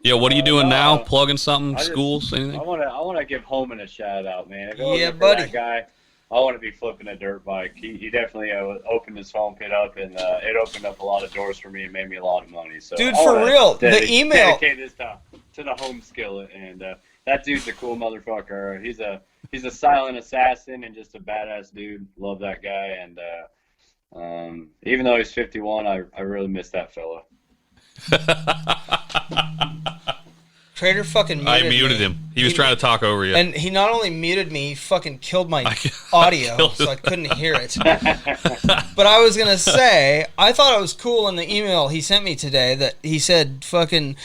Yeah, what are you doing now? Plugging something? Schools? Anything? I want to give Holman a shout out, man. Yeah, buddy. That guy, I want to be flipping a dirt bike. He definitely opened his foam pit up, and it opened up a lot of doors for me and made me a lot of money. So, dude, for real, the email. Dedicate this to the home skillet, and that dude's a cool motherfucker. he's a silent assassin and just a badass dude. Love that guy. And even though he's 51, I really miss that fella. Trader fucking muted I muted me. him. He was trying to talk over you. And he not only muted me, he fucking killed my audio, so I couldn't hear it. But I was going to say, I thought it was cool in the email he sent me today that he said fucking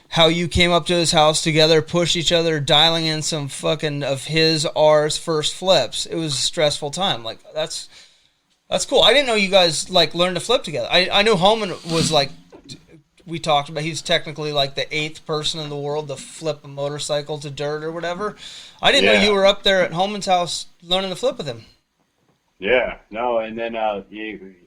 how you came up to his house together, pushed each other, dialing in some fucking of ours first flips. It was a stressful time. Like, that's cool. I didn't know you guys, like, learned to flip together. I knew Holman was, like, we talked about, he's technically like the 8th person in the world to flip a motorcycle to dirt or whatever. I didn't know you were up there at Holman's house learning to flip with him. Yeah, no, and then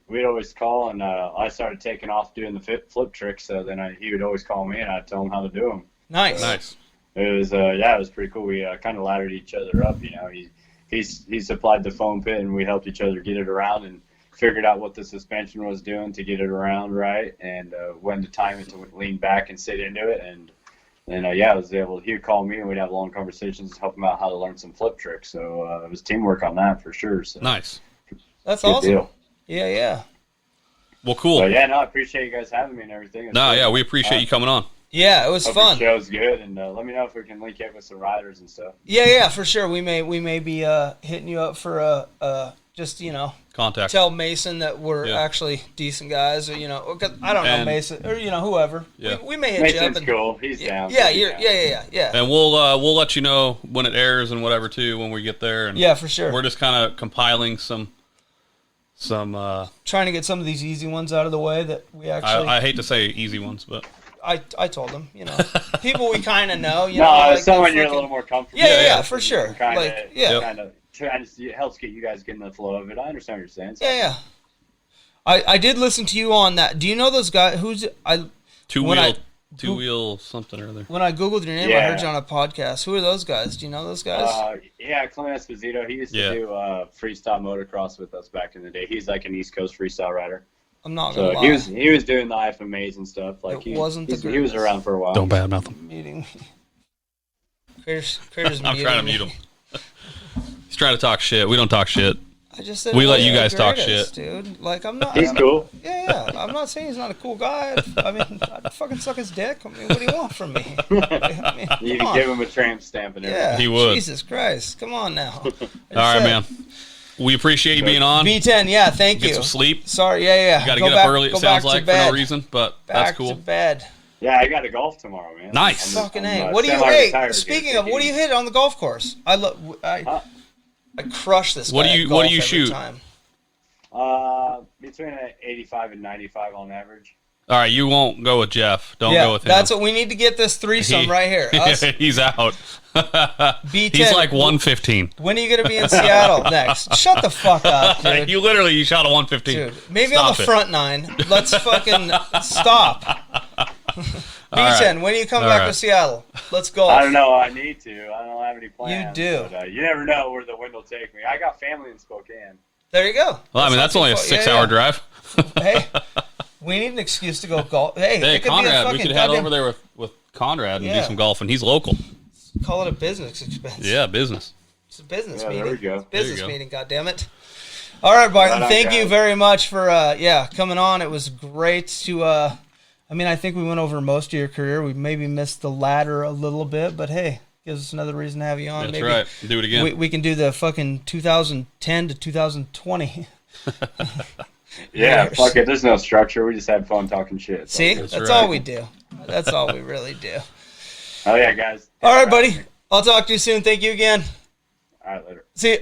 we'd always call, and I started taking off doing the flip tricks. So then he would always call me, and I'd tell him how to do them. Nice. It was it was pretty cool. We kind of laddered each other up. You know, he supplied the foam pit, and we helped each other get it around, and figured out what the suspension was doing to get it around right, and when to time it to lean back and sit into it. And then I was able. He would call me, and we'd have long conversations, help him out how to learn some flip tricks. So it was teamwork on that for sure. So nice. That's good awesome. Deal. Yeah. Well, cool. So, I appreciate you guys having me and everything. We appreciate you coming on. Yeah, it was hope fun. Your show's good, and let me know if we can link you up with some riders and stuff. Yeah, for sure. We may be hitting you up for just Contact. tell Mason that we're actually decent guys, or I don't know Mason or whoever. Yeah. We may hit Mason's you up. And, cool. He's down. Yeah. And we'll let you know when it airs and whatever too when we get there. And yeah, for sure. We're just kind of compiling some. Trying to get some of these easy ones out of the way that we actually. I hate to say easy ones, but I told them, people we kind of know. Someone you're a little more comfortable. Yeah, for sure. Kind Like, it helps get you guys getting the flow of it. I understand what you're saying. So. Yeah. I did listen to you on that. Do you know those guys? Two wheel something or other. When I googled your name, I heard you on a podcast. Who are those guys? Do you know those guys? Clint Esposito. He used to do freestyle motocross with us back in the day. He's like an East Coast freestyle rider. I'm not gonna lie. He was doing the IFMAs and stuff. Like he was around for a while. Don't badmouth him. Meeting. Critters I'm trying to mute him. He's trying to talk shit. We don't talk shit. I just said we let you guys talk shit, dude. Like I'm not. He's cool. Yeah. I'm not saying he's not a cool guy. I mean, I'd fucking suck his dick. I mean, what do you want from me? You can give him a tramp stamp and everything. Yeah, he would. Jesus Christ, come on now. All right, man. We appreciate you being on. B-10, yeah, thank you. Get some sleep. Sorry, yeah. You got to get up early. It sounds like for no reason, but that's cool. Back to bed. Yeah, I got to golf tomorrow, man. Nice. Fucking A. What do you? Hey, speaking of, what do you hit on the golf course? I crush this. What do you shoot? Time. Between 85 and 95 on average. All right, you won't go with Jeff. Don't go with him. That's what we need to get this threesome right here. Us, he's out. B-10. He's like 115. When are you going to be in Seattle next? Shut the fuck up, dude. You shot a 115. Dude, maybe on the front nine. Let's fucking stop. B-10, when do you come back to Seattle? Let's go. I don't know. I need to. I don't have any plans. You do. But, you never know where the wind will take me. I got family in Spokane. There you go. Well, I mean, that's only a 6-hour drive. Hey, we need an excuse to go golf. Hey, Conrad, we could head over there with Conrad and do some golfing. He's local. Call it a business expense. Yeah, business. It's a business meeting. There we go. It's a business meeting, goddammit. All right, Buyten, thank you very much for coming on. It was great to I think we went over most of your career. We maybe missed the ladder a little bit, but hey, gives us another reason to have you on. That's maybe right. Do it again. We can do the fucking 2010 to 2020. Yeah, fuck it. There's no structure. We just had fun talking shit. See, that's all we do. That's all we really do. Oh yeah, guys. All right, buddy. I'll talk to you soon. Thank you again. All right, later. See you.